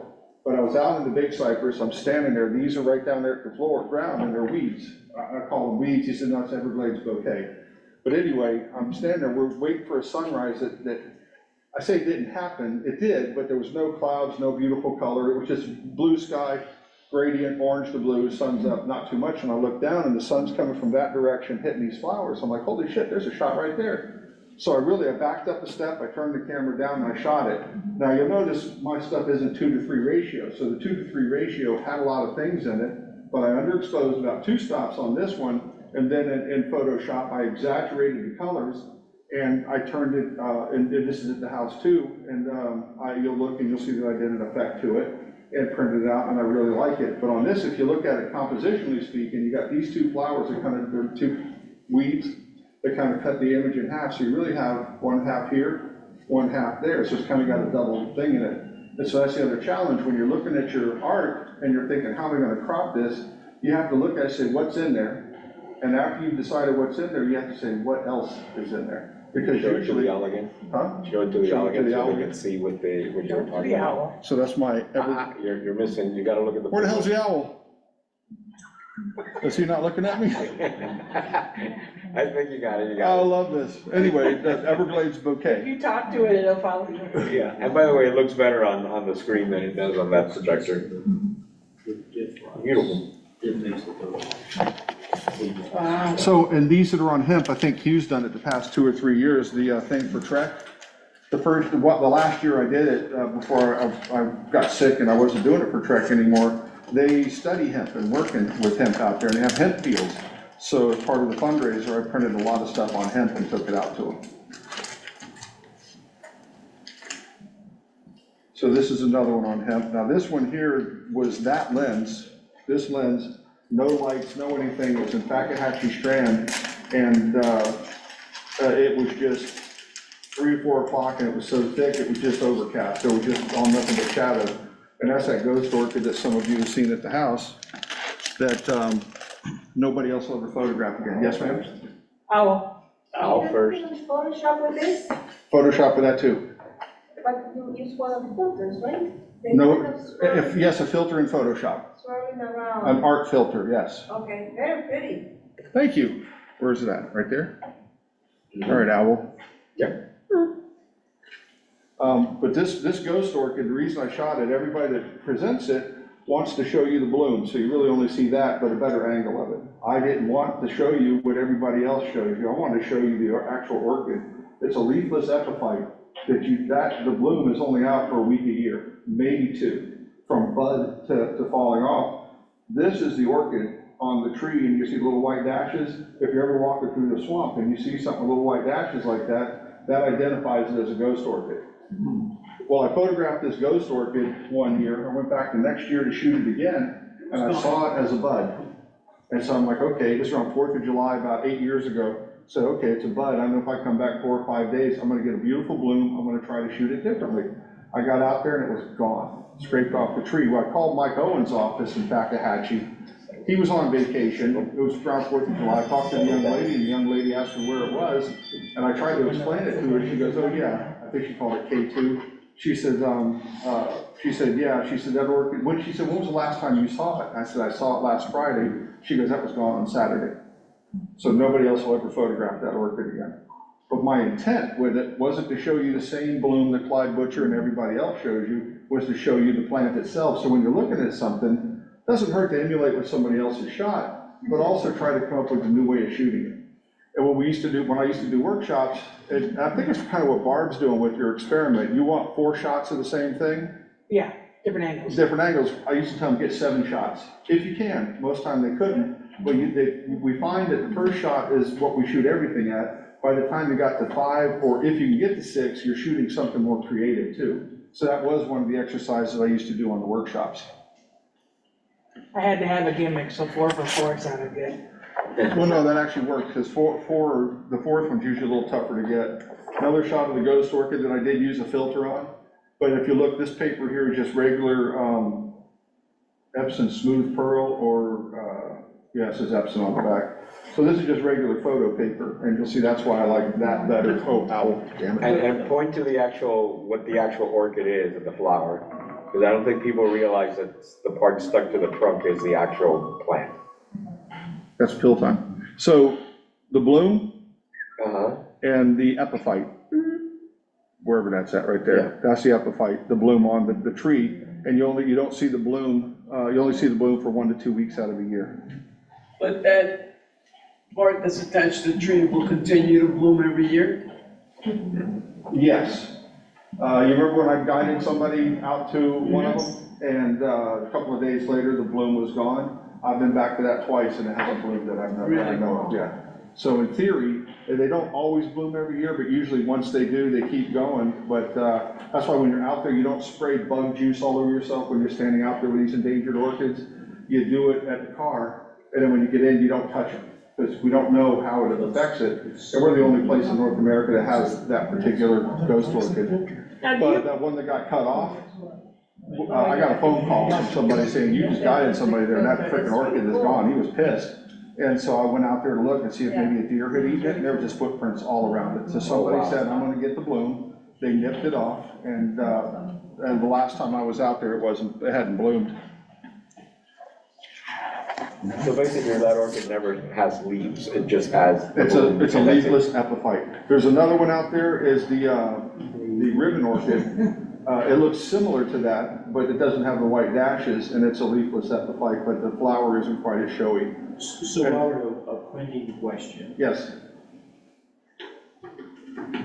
but I was out in the big cypress, I'm standing there, these are right down there at the ground, and they're weeds. I call them weeds, he said, no, it's Everglades bouquet. But anyway, I'm standing there, we're waiting for a sunrise that I say it didn't happen, it did, but there was no clouds, no beautiful color, it was just blue sky, gradient, orange to blue, sun's up, not too much, and I look down and the sun's coming from that direction, hitting these flowers. I'm like, holy shit, there's a shot right there. So I backed up a step, I turned the camera down and I shot it. Now you'll notice my stuff isn't 2-3 ratio, so the 2-3 ratio had a lot of things in it, but I underexposed about 2 stops on this one, and then in Photoshop, I exaggerated the colors, and I turned it, and this is at the house too, and you'll look and you'll see that I did an effect to it, and printed it out, and I really like it. But on this, if you look at it compositionally speaking, you got these 2 flowers that they're 2 weeds that kind of cut the image in half, so you really have 1 half here, 1 half there, so it's kind of got a double thing in it. And so that's the other challenge, when you're looking at your art, and you're thinking, how am I gonna crop this? You have to look at it and say, what's in there? And after you've decided what's in there, you have to say, what else is in there? Because Show it to usually, the owl again. huh? Show it to the Show owl it to again the so owl. we can see what you're talking The about. owl. So that's my, You're missing, you gotta look at the. where the hell's the owl? Is he not looking at me? I think you got it, you I got love this. Anyway, the Everglades If bouquet. you talk to it, it'll follow you. it. Yeah, and by the way, it looks better on the screen than it does on that projector. Beautiful. It makes the photo. Wow. So, and these that are on hemp, I think Hugh's done it the past 2 or 3 years, the thing for Trek. The last year I did it, before I got sick and I wasn't doing it for Trek anymore, they study hemp and working with hemp out there, and they have hemp fields. So as part of the fundraiser, I printed a lot of stuff on hemp and took it out to them. So this is another one on hemp. Now this one here was that lens, this lens, no lights, no anything, it was in Fakahatchee strand, and it was just 3 or 4 o'clock, and it was so thick, it was just overcast, so it was just all nothing but shadow. And that's that ghost orchid that some of you have seen at the house, that nobody else will ever photograph again. Yes, ma'am? Owl. Owl first. You use Photoshop with this, Photoshop with that too. but you use one of the filters, right? They No, kind of swirl- yes, a filter in Photoshop, Swirling around. an art filter, yes. Okay, very pretty. Thank you. Where is it at? Right there? All right, owl. Yep. But this ghost orchid, the reason I shot it, everybody that presents it wants to show you the bloom, so you really only see that, but a better angle of it. I didn't want to show you what everybody else shows you. I wanted to show you the actual orchid. It's a leafless epiphyte the bloom is only out for a week a year, maybe 2, from bud to falling off. This is the orchid on the tree, and you see little white dashes. If you're ever walking through the swamp and you see something with little white dashes like that, that identifies it as a ghost orchid. Well, I photographed this ghost orchid one year. I went back the next year to shoot it again, and I saw it as a bud. And so I'm like, okay, this was around 4th of July, about 8 years ago. So, okay, it's a bud. I know if I come back 4 or 5 days, I'm gonna get a beautiful bloom. I'm gonna try to shoot it differently. I got out there and it was gone, scraped off the tree. Well, I called Mike Owen's office in Fakahatchee. He was on vacation. It was around 4th of July. I talked to the young lady, and the young lady asked her where it was. And I tried to explain it to her. She goes, oh yeah, I think she called it K2. She said, yeah, she said, that orchid, she said, when was the last time you saw it? I said, I saw it last Friday. She goes, that was gone on Saturday. So nobody else will ever photograph that orchid again. But my intent with it wasn't to show you the same bloom that Clyde Butcher and everybody else shows you, was to show you the plant itself. So when you're looking at something, it doesn't hurt to emulate what somebody else has shot, but also try to come up with a new way of shooting it. And when I used to do workshops, and I think it's kind of what Barb's doing with your experiment. You want 4 shots of the same thing? Yeah, different angles. Different angles. I used to tell them, get 7 shots, if you can. Most time they couldn't. But we find that the first shot is what we shoot everything at. By the time you got to 5, or if you can get to 6, you're shooting something more creative too. So that was one of the exercises I used to do on the workshops. I had to have a gimmick, so 4 for 4 sounded good. Well, no, that actually worked, because the 4th one's usually a little tougher to get. Another shot of the ghost orchid that I did use a filter on. But if you look, this paper here is just regular Epson Smooth Pearl, or, yeah, it says Epson on the back. So this is just regular photo paper, and you'll see that's why I like that better. Oh, owl, damn it. And point to what the actual orchid is of the flower, because I don't think people realize that the part stuck to the trunk is the actual plant. That's pill time. So the bloom Uh-huh. and the epiphyte, wherever that's at right there, that's the epiphyte, the bloom on the tree, and you don't see the bloom, you only see the bloom for 1 to 2 weeks out of a year. But that part that's attached to the tree will continue to bloom every year? Yes. You remember when I guided somebody out to one of them, and a couple of days later, the bloom was gone? I've been back to that twice, and it hasn't bloomed that I've never known of yet. So in theory, they don't always bloom every year, but usually once they do, they keep going. But that's why when you're out there, you don't spray bug juice all over yourself when you're standing out there with these endangered orchids. You do it at the car, and then when you get in, you don't touch them, because we don't know how it affects it. And we're the only place in North America that has that particular ghost orchid. But that one that got cut off, I got a phone call from somebody saying, you just guided somebody there, and that freaking orchid is gone. He was pissed. And so I went out there to look and see if maybe a deer had eaten it, and there were just footprints all around it. So somebody said, I'm gonna get the bloom. They nipped it off, and the last time I was out there, it hadn't bloomed. So basically, that orchid never has leaves, it just has. It's a leafless epiphyte. There's another one out there, is the ribbon orchid. It looks similar to that, but it doesn't have the white dashes, and it's a leafless epiphyte, but the flower isn't quite as showy. So Howard, printing question. Yes.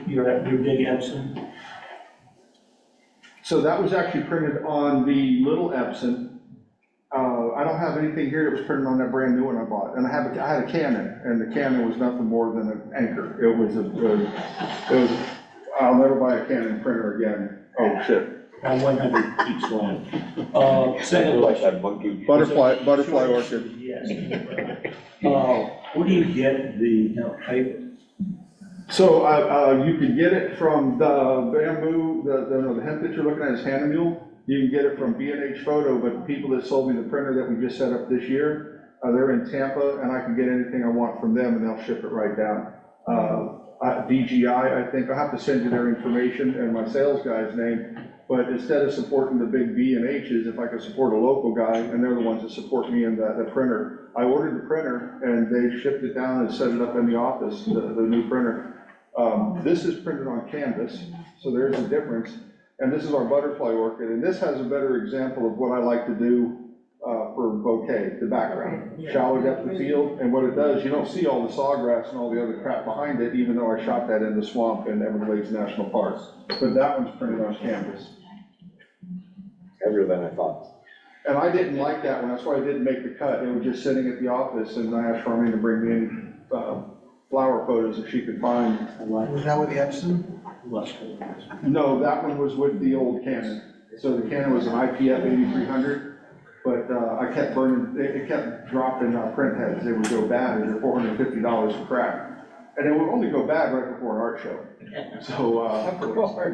Your big Epson, So that was actually printed on the little Epson. I don't have anything here that was printed on that brand new one I bought. And I had a Canon, and the Canon was nothing more than an anchor. I'll never buy a Canon printer again. Oh, shit. my 100 keeps going. Second Like question. that monkey. Butterfly orchid. Yes. Where do you get the paper? So, you can get it from the bamboo, the hemp that you're looking at is Hanamule. You can get it from B&H Photo, but the people that sold me the printer that we just set up this year, they're in Tampa, and I can get anything I want from them, and they'll ship it right down. DGI, I think, I'll have to send you their information and my sales guy's name, but instead of supporting the big B&H's, if I could support a local guy, and they're the ones that support me in the printer. I ordered the printer, and they shipped it down and set it up in the office, the new printer. This is printed on canvas, so there's a difference. And this is our butterfly orchid, and this has a better example of what I like to do for bouquet, the background. Shallow depth of field, and what it does, you don't see all the sawgrass and all the other crap behind it, even though I shot that in the swamp in Everglades National Park. But that one's printed on canvas. Heavier than I thought. And I didn't like that one, that's why I didn't make the cut. It was just sitting at the office, and I asked Charmaine to bring me in flower photos if she could find. Was that with the Epson? No, that one was with the old Canon. So the Canon was an IPF 8300, but I kept burning, it kept dropping print heads. They would go bad, and they're $450 a crack. And it would only go bad right before an art show. So,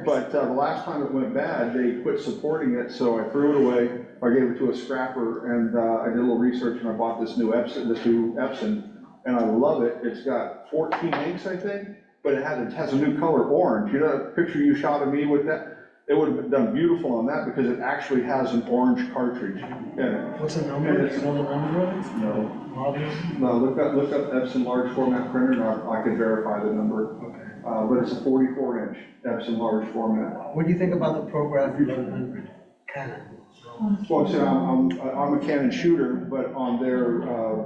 but the last time it went bad, they quit supporting it, so I threw it away. I gave it to a scrapper, and I did a little research, and I bought this new Epson, and I love it. It's got 14 inks, I think. But it has a new color, orange. You know, the picture you shot of me with that, it would have been done beautiful on that because it actually has an orange cartridge in it. What's the number? And it's- You know the number of it? No, look up Epson large format printer, and I could verify the number. Okay. But it's a 44-inch Epson large format. What do you think about the Prograph 1100 Canon? Well, see, I'm a Canon shooter, but on their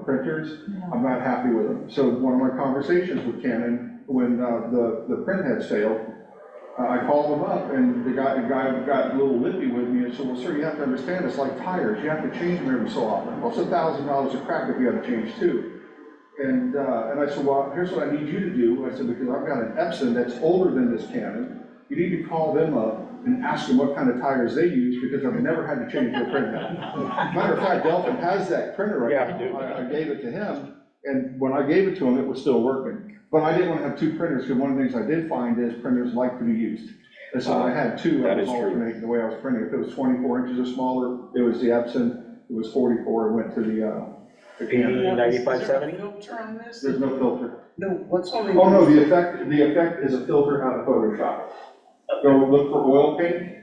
printers, I'm not happy with them. So one of my conversations with Canon, when the print heads failed, I called them up, and the guy got a little lippy with me and said, well, sir, you have to understand, it's like tires, you have to change them every so often. Well, it's $1,000 a crack if you have to change two. And I said, well, here's what I need you to do. I said, because I've got an Epson that's older than this Canon, you need to call them up and ask them what kind of tires they use, because I've never had to change their print head. Matter of fact, Delphin has that printer right now. I gave it to him, and when I gave it to him, it was still working. But I didn't want to have two printers, because one of the things I did find is printers like to be used. And so I had two, I That was is true. alternating the way I was printing. If it was 24 inches or smaller, it was the Epson. If it was 44, it went to the Canon. P9570? Filter on this? There's no filter. No, what's only? Oh, no, the effect is a filter out of Photoshop. Go look for oil paint,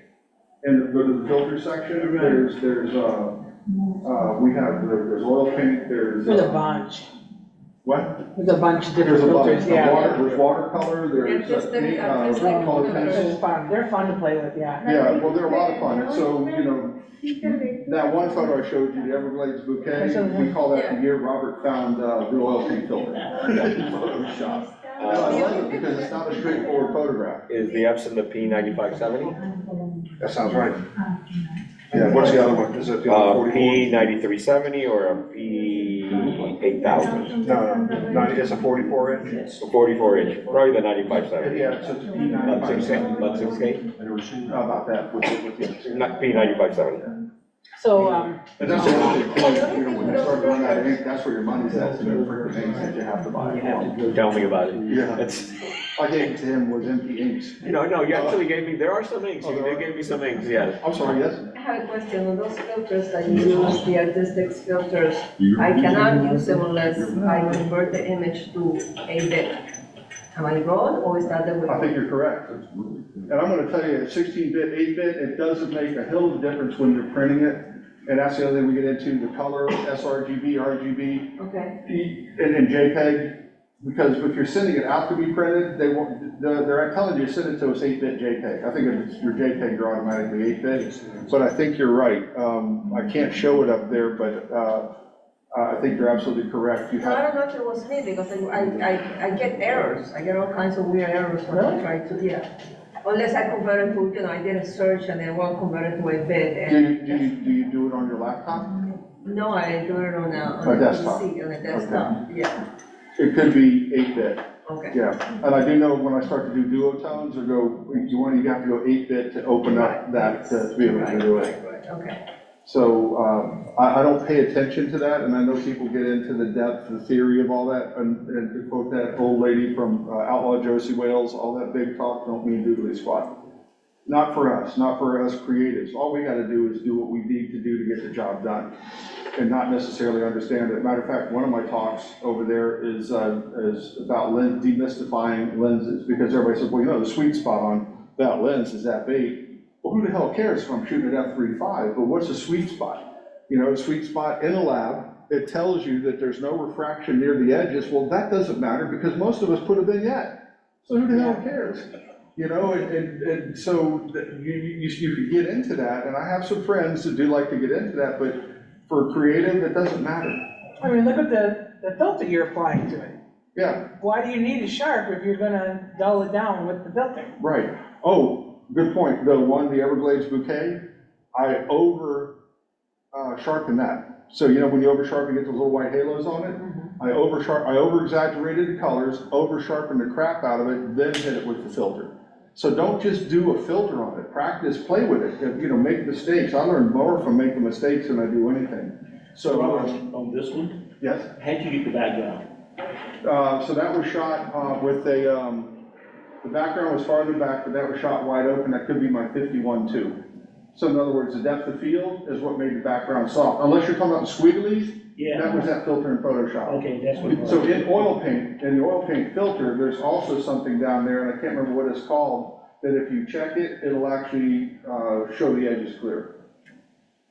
and go to the filter section. There's oil paint, there's. There's a bunch. What? There's a bunch of different There's a bunch, filters, yeah. there's watercolor, there's color pencils. They're fun to play with, yeah. Yeah, well, they're a lot of fun, and so, you know, that one photo I showed you, the Everglades bouquet, we call that the year Robert found the oil paint filter. Photoshop. And I love it because it's not a straightforward photograph. Is the Epson the P9570? That sounds right. Yeah, what's the other one? Is it the other 44? P9370 or a P8000? No, it's a 44 inch. A 44 inch, probably the 9570. Yeah, it's a About 6 P95. About 6K? How about that? With the- Not P9570. So, And that's the other thing, you know, when you start running out of ink, that's where your money's at, so the freaking inks that you have to buy. Tell me about it. Yeah. It's, I gave it to him with empty inks. no, you actually gave me, there are some inks, you did give me some inks, yes. I'm sorry, yes? I have a question on those filters that you use, the artistic filters. I cannot use them unless I convert the image to a bit. Am I wrong, or is that the way? I think you're correct. And I'm gonna tell you, 16-bit, 8-bit, it doesn't make a hill of difference when you're printing it. And that's the other thing we get into, the color, sRGB, RGB, Okay, and JPEG. Because if you're sending it out to be printed, they won't, they're telling you to send it to us 8-bit JPEG. I think if it's your JPEG, you're automatically 8-bit. But I think you're right. I can't show it up there, but I think you're absolutely correct. You No, I have, don't know if it was me, because I get errors, I get all kinds of weird errors when I try to, yeah. Unless I convert it to, I did a search and then one converted to a bit, do and. you do it on your laptop? No, I do it on A a desktop. PC, on a desktop, yeah, It could be 8-bit, okay. yeah. And I do know when I start to do duotones, or you have to go 8-bit to open up that, to be able to do it. Right, okay. So, I don't pay attention to that, and I know people get into the depth, the theory of all that, and to quote that old lady from Outlaw Josie Wales, all that big talk don't mean doodly squat. Not for us creatives. All we gotta do is do what we need to do to get the job done, and not necessarily understand it. Matter of fact, one of my talks over there is about demystifying lenses, because everybody says, well, the sweet spot on that lens is that bait. Well, who the hell cares if I'm shooting at f3.5, but what's a sweet spot? A sweet spot in a lab, it tells you that there's no refraction near the edges. Well, that doesn't matter because most of us put a vignette. So who the hell cares? And so you could get into that, and I have some friends that do like to get into that, but for creative, it doesn't matter. I mean, look at the filter you're applying to it. Yeah, Why do you need a sharp if you're gonna dull it down with the filter? right. Oh, good point. The Everglades bouquet, I sharpen that. So when you over sharpen, you get those little white halos on it. I over exaggerated the colors, over sharpened the crap out of it, then hit it with the filter. So don't just do a filter on it. Practice, play with it. Make mistakes. I learn more from making mistakes than I do anything. So On this one, yes. how'd you get the background? So that was shot with the background was farther back, but that was shot wide open. That could be my 51-2. So in other words, the depth of field is what made the background soft. Unless you're talking about the squigglies, Yeah. that was that filter in Photoshop. Okay, that's what it was. So in the oil paint filter, there's also something down there, and I can't remember what it's called, that if you check it, it'll actually show the edges clear.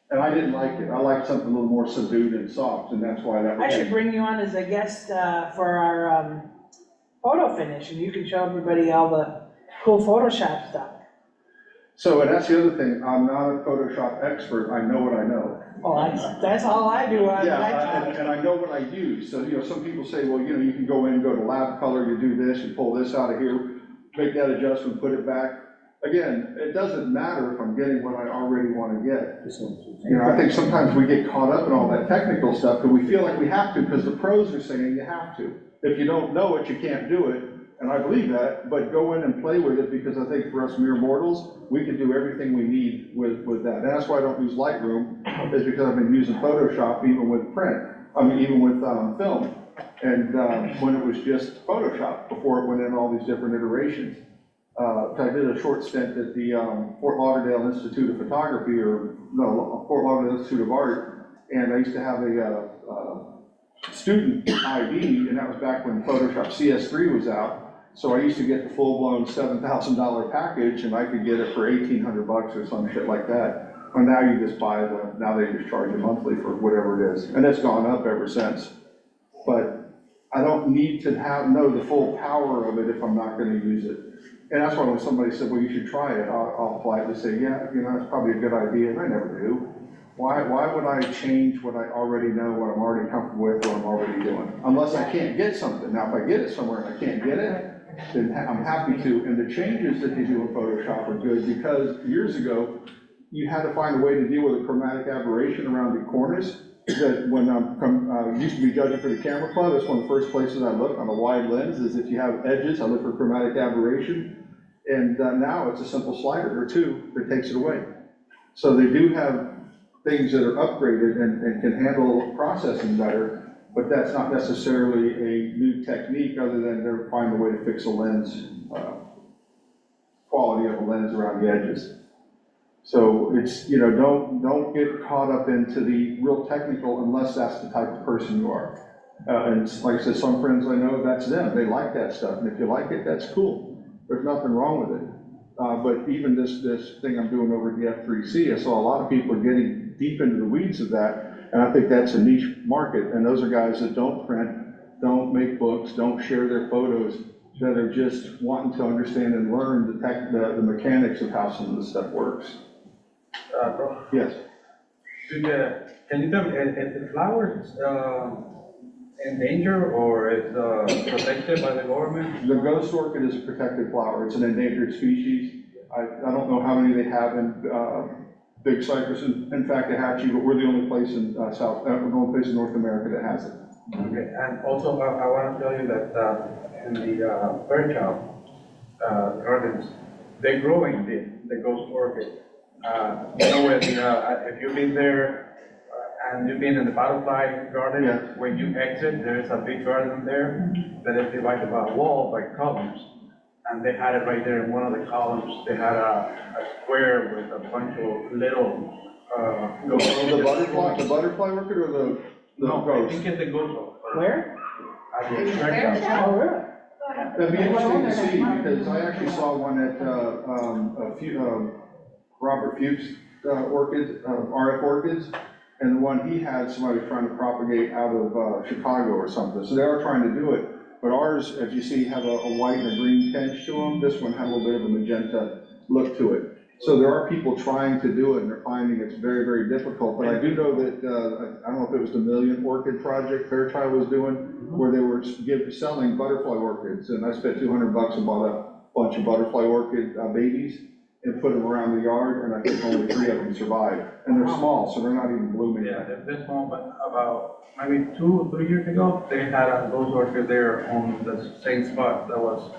And I didn't like it. I liked something a little more subdued and soft, and that's why that was. I should bring you on as a guest for our photo finish, and you can show everybody all the cool Photoshop stuff. So, and that's the other thing, I'm not a Photoshop expert, I know what I know. Well, that's all I do on my Yeah, job. and I know what I use, so, some people say, well, you can go in, go to lab color, you do this, you pull this out of here, make that adjustment, put it back. Again, it doesn't matter if I'm getting what I already want to get. I think sometimes we get caught up in all that technical stuff, because we feel like we have to, because the pros are saying you have to. If you don't know it, you can't do it. And I believe that, but go in and play with it, because I think for us mere mortals, we can do everything we need with that. And that's why I don't use Lightroom, is because I've been using Photoshop even with even with film. And when it was just Photoshop, before it went in all these different iterations. I did a short stint at the Fort Lauderdale Institute of Photography, Fort Lauderdale Institute of Art, and I used to have a student ID, and that was back when Photoshop CS3 was out. So I used to get the full-blown $7,000 package, and I could get it for $1,800 or some shit like that. And now you just buy it, now they just charge you monthly for whatever it is. And it's gone up ever since. But I don't need to know the full power of it if I'm not gonna use it. And that's why when somebody said, well, you should try it, I'll politely say, yeah, it's probably a good idea, and I never do. Why would I change what I already know, what I'm already comfortable with, what I'm already doing? Unless I can't get something. Now, if I get it somewhere and I can't get it, then I'm happy to. And the changes that you do in Photoshop are good, because years ago, you had to find a way to deal with a chromatic aberration around the corners. That when I used to be judging for the camera club, that's one of the first places I look on a wide lens, is if you have edges, I look for chromatic aberration. And now it's a simple slider or two that takes it away. So they do have things that are upgraded and can handle processing better, but that's not necessarily a new technique, other than they're finding a way to fix a lens, quality of a lens around the edges. So it's, don't get caught up into the real technical unless that's the type of person you are. And like I said, some friends I know, that's them. They like that stuff. And if you like it, that's cool. There's nothing wrong with it. But even this thing I'm doing over at the F3C, I saw a lot of people getting deep into the weeds of that. And I think that's a niche market. And those are guys that don't print, don't make books, don't share their photos, that are just wanting to understand and learn the mechanics of how some of this stuff works. Bro, Yes. did Can you tell me, is the flowers in danger or is protected by the government? The ghost orchid is a protected flower. It's an endangered species. I don't know how many they have in big cypress, in fact, Hatchie, but we're the only place in the only place in North America that has it. Okay, and also I want to tell you that in the Fairchild gardens, they're growing the ghost orchid. You know, if you've been there and you've been in the butterfly garden, Yeah. when you exit, there is a big garden there that is divided by a wall, by columns. And they had it right there in one of the columns. They had a square with a bunch of little The butterfly orchid or the No, I ghost? think it's the ghost orchid. Where? At the Fairchild. Oh, really? That'd be interesting to see, because I actually saw one at, Robert Fuchs orchids, RF orchids, and the one he had, somebody was trying to propagate out of Chicago or something, so they are trying to do it. But ours, if you see, have a white and a green tinge to them. This one had a little bit of a magenta look to it. So there are people trying to do it, and they're finding it's very, very difficult. But I do know that, I don't know if it was the Million Orchid Project Fairchild was doing, where they were selling butterfly orchids, and I spent $200 and bought a bunch of butterfly orchid babies and put them around the yard, and I think only 3 of them survived. And they're small, so they're not even blooming. Yeah, this one, but about maybe 2 or 3 years ago, they had a ghost orchid there on the same spot that was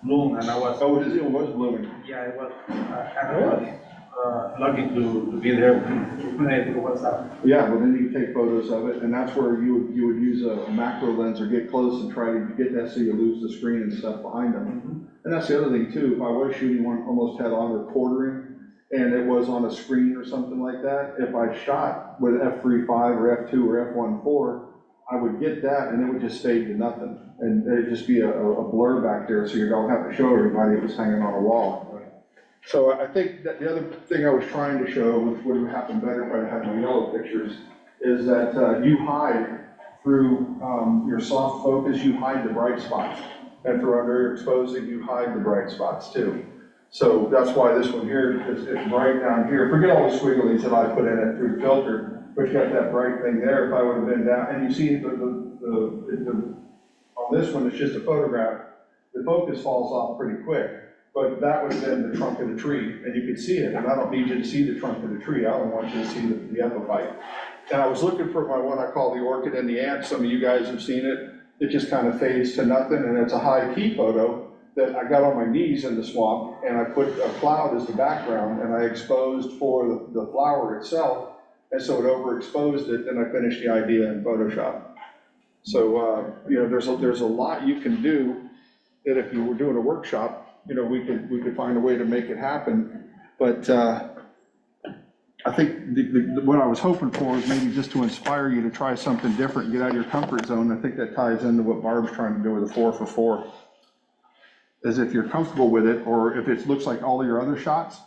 bloomed, and I was. Oh, it was blooming. Yeah, it was, and I was lucky to be there when it was up. Yeah, well, then you can take photos of it, and that's where you would use a macro lens or get close and try to get that so you lose the screen and stuff behind them. And that's the other thing too, if I was shooting one almost head on or quartering, and it was on a screen or something like that, if I shot with f3.5 or f2 or f1.4, I would get that and it would just fade to nothing. And it'd just be a blur back there, so you don't have to show everybody it was hanging on a wall. So I think that the other thing I was trying to show, which would have happened better if I had my yellow pictures, is that you hide through your soft focus, you hide the bright spots. And through underexposing, you hide the bright spots too. So that's why this one here is bright down here. Forget all the squigglies that I put in it through the filter, but you got that bright thing there. If I would have been down, and you see on this one, it's just a photograph. The focus falls off pretty quick, but that would have been the trunk of the tree, and you could see it. And I don't need you to see the trunk of the tree. I only want you to see the epiphyte. And I was looking for my what I call the orchid and the ant. Some of you guys have seen it. It just kind of fades to nothing, and it's a high key photo that I got on my knees in the swamp, and I put a cloud as the background, and I exposed for the flower itself, and so it overexposed it, and I finished the idea in Photoshop. So, you know, there's a lot you can do that if you were doing a workshop, you know, we could find a way to make it happen. But I think what I was hoping for is maybe just to inspire you to try something different and get out of your comfort zone. I think that ties into what Barb's trying to do with the 4 for 4. Is if you're comfortable with it, or if it looks like all of your other shots,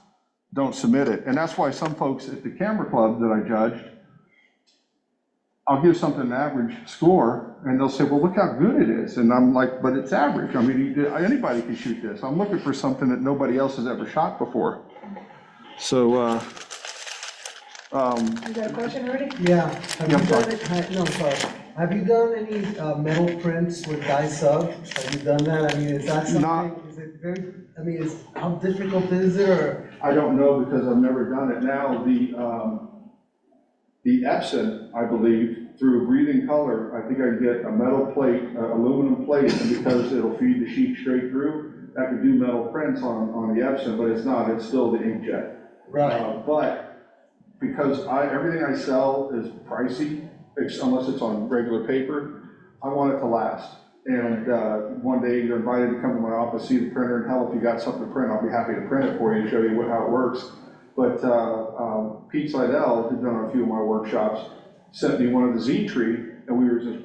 don't submit it. And that's why some folks at the camera club that I judged, I'll give something an average score, and they'll say, well, look how good it is. And I'm like, but it's average. I mean, anybody can shoot this. I'm looking for something that nobody else has ever shot before. So, You got a question already? Yeah. Have Yeah, you I'm done it, no, I'm sorry. Have you done any metal prints with dye sub? Have you done that? I mean, is that something, is it very, I mean, how difficult is it, or? I don't know because I've never done it. Now, the Epson, I believe, through breathing color, I think I get a metal plate, aluminum plate, and because it'll feed the sheet straight through, I could do metal prints on the Epson, but it's not, it's still the inkjet. Right. But because everything I sell is pricey, unless it's on regular paper, I want it to last. And one day you're invited to come to my office, see the printer, and hell, if you got something to print, I'll be happy to print it for you and show you how it works. But Pete Seidel, who's done a few of my workshops, sent me one of the Z Tree, and we were just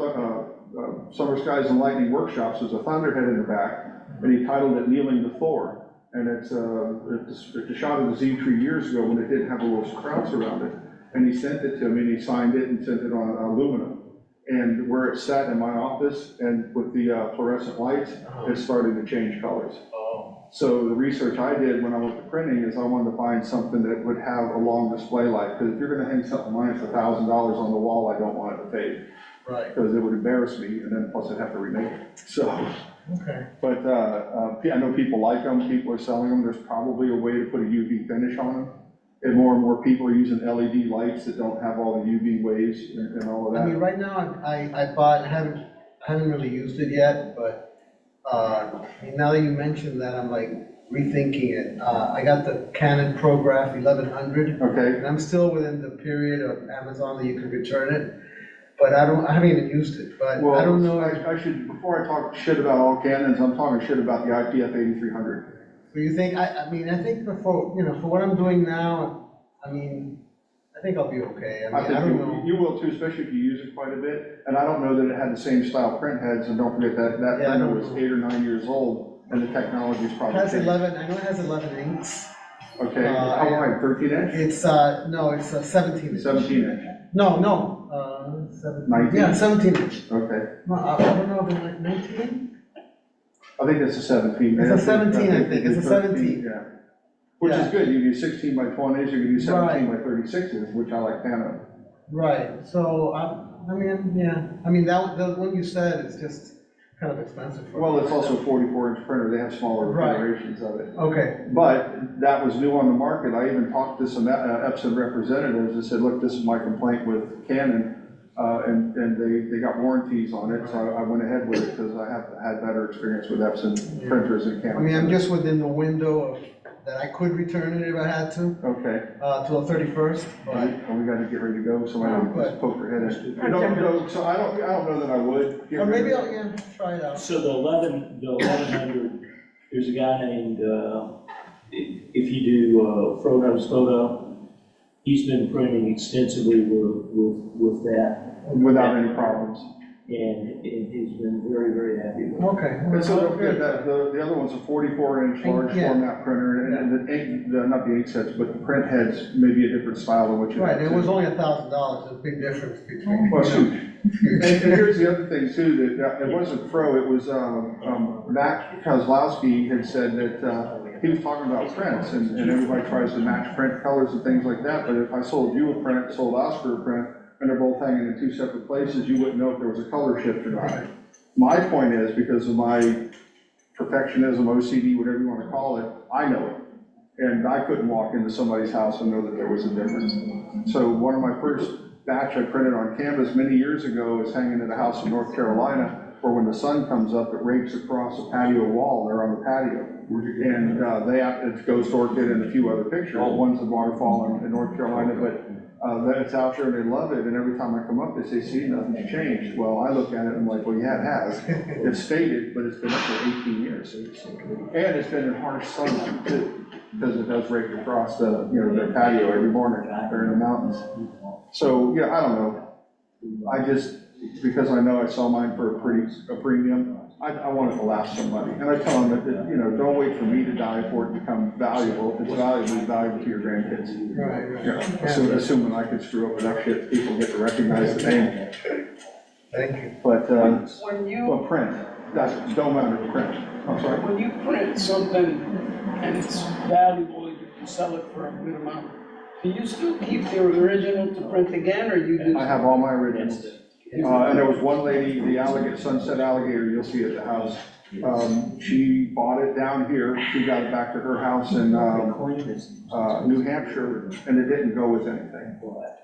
Summer Skies and Lightning Workshops. There's a thunderhead in the back, and he titled it Kneeling to Thor. And it's a shot of the Z Tree years ago when it didn't have a little krauts around it. And he sent it to me, and he signed it and sent it on aluminum. And where it sat in my office and with the fluorescent lights, it's starting to change colors. Oh. So the research I did when I went to printing is I wanted to find something that would have a long display life, because if you're gonna hang something mine for $1,000 on the wall, I don't want it to fade, Right, because it would embarrass me, and then plus I'd have to remake it, so. okay. But, I know people like them, people are selling them, there's probably a way to put a UV finish on them. And more people are using LED lights that don't have all the UV waves and all of I mean, that. right now, I bought, I haven't really used it yet, but, I mean, now that you mentioned that, I'm like rethinking it. I got the Canon ProGraph 1100, Okay, and I'm still within the period of Amazon that you can return it, but I haven't even used it, but I don't know. I should, before I talk shit about all Canons, I'm talking shit about the IPF 8300. So you think, I mean, I think for what I'm doing now, I mean, I think I'll be okay. I mean, I don't know. You will too, especially if you use it quite a bit. And I don't know that it had the same style print heads, and don't forget that Yeah, I printer don't was know. 8 or 9 years old, and the technology's It probably has changed. 11, I know it has 11 inks. Okay, how wide, 13 inch? It's, no, it's 17 inch. 17 inch, No, 17. 19? Yeah, 17 inch. okay. No, I don't know, the 19? I think it's a 17. It's a 17, I think. It's a 13, 17. Yeah. Which is Yeah. good, you can do 16 by 20s, you can do 17 Right. by 36s, which I like 10 of. Right, so, I mean, yeah, I mean, the one you said is just kind of expensive for. Well, it's also a 44-inch printer, they have smaller Right. iterations of it. Okay, But that was new on the market. I even talked to some Epson representatives and said, look, this is my complaint with Canon. And they got warranties on it, so I went ahead with it because I have had better experience with Epson printers and Canon. I mean, I'm just within the window of, that I could return it if I had to, Okay, till the 31st, but, and we gotta get ready to go, so I don't just poke your head in. No, so I don't know that I would. get or rid maybe of I'll, it. yeah, try it out. So the 1100, there's a guy named, if you do Frodo's Photo, he's been printing extensively with that. Without any problems. And he's been very, very happy with it. Okay. And so don't forget that the other one's a 44-inch large Yeah. format printer, and the ink, not the ink sets, but the print heads may be a different style than what you have. Right, it too. was only $1,000, there's a big difference between. Well, shoot. And here's the other thing too, that it wasn't Fro, it was, Matt Kozlowski had said that, he was talking about prints, and everybody tries to match print colors and things like that, but if I sold you a print, sold Oscar a print, and they're both hanging in two separate places, you wouldn't know if there was a color shift or not. My point is, because of my perfectionism, OCD, whatever you wanna call it, I know it. And I couldn't walk into somebody's house and know that there was a difference. So one of my first batch I printed on canvas many years ago is hanging at a house in North Carolina, where when the sun comes up, it rakes across a patio wall, and they're on the patio. And it goes to Orchid and a few other pictures. One's a waterfall in North Carolina, but then it's out there and they love it, and every time I come up, they say, see, nothing's changed. Well, I look at it and I'm like, well, yeah, it has. It's faded, but it's been up for 18 years. And it's been in harsh sunlight too, because it does rake across their patio every morning. They're in the mountains. So, yeah, I don't know. I just, because I know I sell mine for a premium, I want it to last somebody. And I tell them that, don't wait for me to die for it to become valuable. If it's valuable, it's valuable to your grandkids. Right. Assuming I could screw up enough shit, people get to recognize the name. Thank you. But, When you, well, print, don't matter the print. I'm sorry. when you print something and it's valuable, you can sell it for a good amount. Can you still keep the original to print again, or you just? I have all my originals. And there was one lady, the Sunset Alligator, you'll see at the house. She bought it down here. She got it back to her house in New Hampshire, and it didn't go with anything.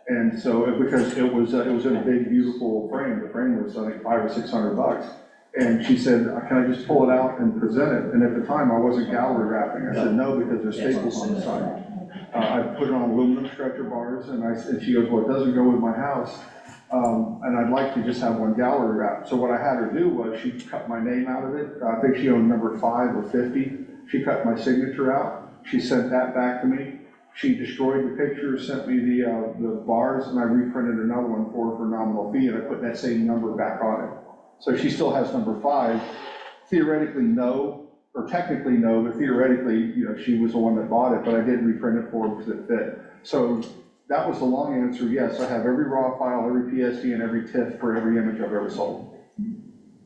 And so, because it was in a big, beautiful frame. The frame was, I think, $500 or $600. And she said, can I just pull it out and present it? And at the time, I wasn't gallery wrapping. I said, no, because there's staples on the side. I put it on aluminum stretcher bars, and she goes, well, it doesn't go with my house. And I'd like to just have one gallery wrap. So what I had her do was she cut my name out of it. I think she owned number 5 or 50. She cut my signature out. She sent that back to me. She destroyed the picture, sent me the bars, and I reprinted another one for a nominal fee, and I put that same number back on it. So she still has number 5. Theoretically, no, or technically no, but theoretically, she was the one that bought it, but I did reprint it for her because it fit. So that was the long answer, yes, I have every raw file, every PSD, and every TIFF for every image I've ever sold.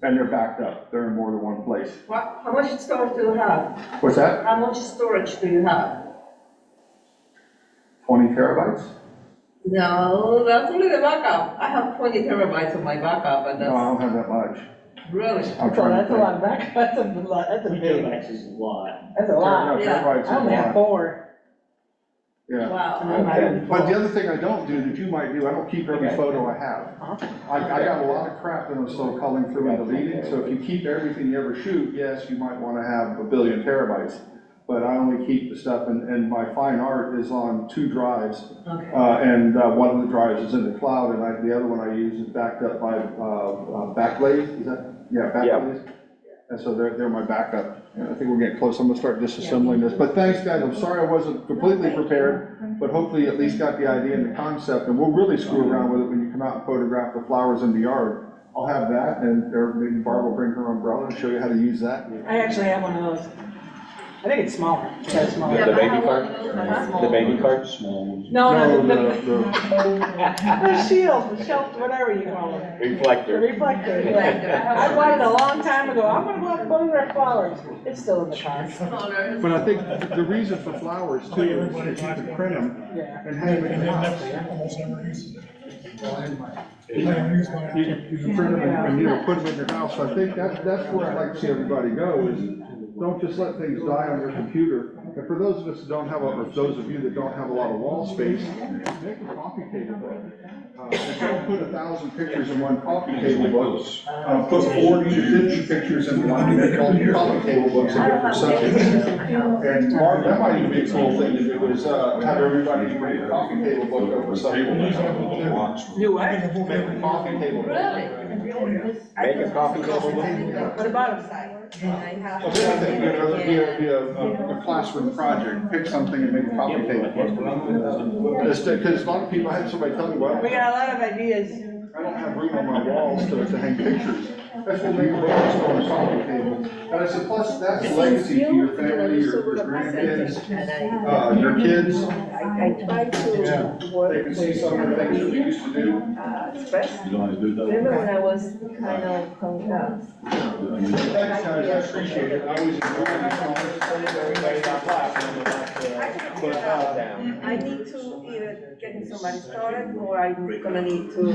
and they're backed up, they're in more than one place. How much storage do you have? What's that? How much storage do you have? 20 terabytes? No, that's only the backup. I have 20 terabytes of my backup, and No, I that's don't have that much. really. I'm So trying to that's a think. lot of back, that's a lot, that's a big, Terabytes is a lot. that's a lot. No, Yeah. terabytes is I only a have lot. 4. Yeah. Wow. And I'm not even But the full. other thing I don't do that you might do, I don't keep every photo I have. Uh-huh. I got a lot of crap that I'm still culling through and deleting, so if you keep everything you ever shoot, yes, you might wanna have 1 billion terabytes. But I only keep the stuff, and my fine art is on 2 drives. Okay. And one of the drives is in the cloud, and the other one I use is backed up by Backblaze, is that? Yeah, Backblaze. And so they're my backup. And I think we're getting close, I'm gonna start disassembling this. But thanks, guys, I'm sorry I wasn't completely prepared, but hopefully you at least got the idea and the concept, and we'll really screw around with it when you come out and photograph the flowers in the yard. I'll have that, and or maybe Barb will bring her umbrella and show you how to use that. I actually have one of those. I think it's smaller, it's got a smaller. Yeah, The but I baby have card? one of those that's small. The baby card? No, No, the shield, the shelf, whatever you call it. The Reflector. reflector, yeah. I bought it a long time ago, I'm gonna go out and photograph flowers. It's still in the car. Smaller. But I think the reason for flowers too is if you can print them Yeah. and hang them in your house. You can print them and put them in your house. So I think that's where I'd like to see everybody go is don't just let things die on your computer. And for those of us that don't have, or those of you that don't have a lot of wall space, make a coffee table book. And don't put 1,000 pictures in one coffee table book. Put 40 to 50 pictures in one, make all your coffee table books in different subjects. And Mark, that might even be a cool thing to do is, have everybody bring a coffee table book over something. You what? Make a coffee table book. Make a coffee table book? What about it? And I have. Of anything, be a classroom project, pick something and make a coffee table book. Just, because a lot of people, I had somebody tell me, well, We got a lot of ideas. I don't have room on my walls to hang pictures. That's what we work on a coffee table. And I said, plus that's a legacy to your family, your grandkids, your kids. I try to work They can see with, some of the things that we used to do. express. Remember when I was kind of, Thanks, guys, I appreciate it. I always enjoy these conversations. I need to either get somebody started or I'm gonna need to